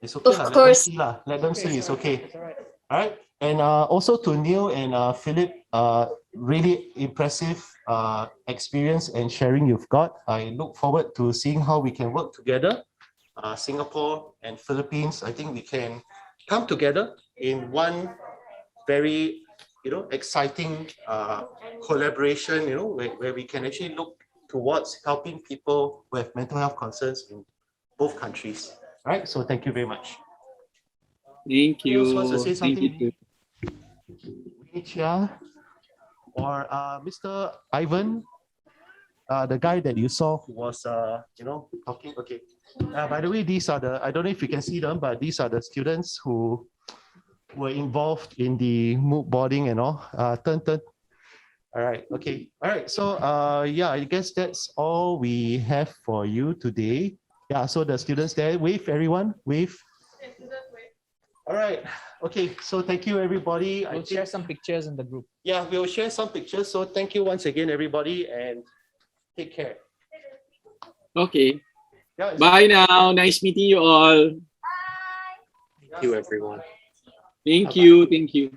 It's okay. Of course. Let them see. It's okay. All right. And also to Neil and Philip, really impressive experience and sharing you've got. I look forward to seeing how we can work together Singapore and Philippines, I think we can come together in one very, exciting collaboration, where we can actually look towards helping people who have mental health concerns in both countries. All right, so thank you very much. Thank you. Who else wants to say Thank something? you too. Or Mr. Ivan, the guy that you saw who was, talking. Okay. By the way, these are I don't know if you can see them, but these are the students who were involved in the moodboarding and all. Turn. All right. Okay. All right. So, I guess that's all we have for you today. Yeah. So the students there, wave everyone, wave. All right. Okay. So thank you, everybody. We'll share some pictures in the group. Yeah, we'll share some pictures. So thank you once again, everybody, and take care. Okay. Bye now. Nice meeting you all. Thank you, everyone. Thank you. Thank you.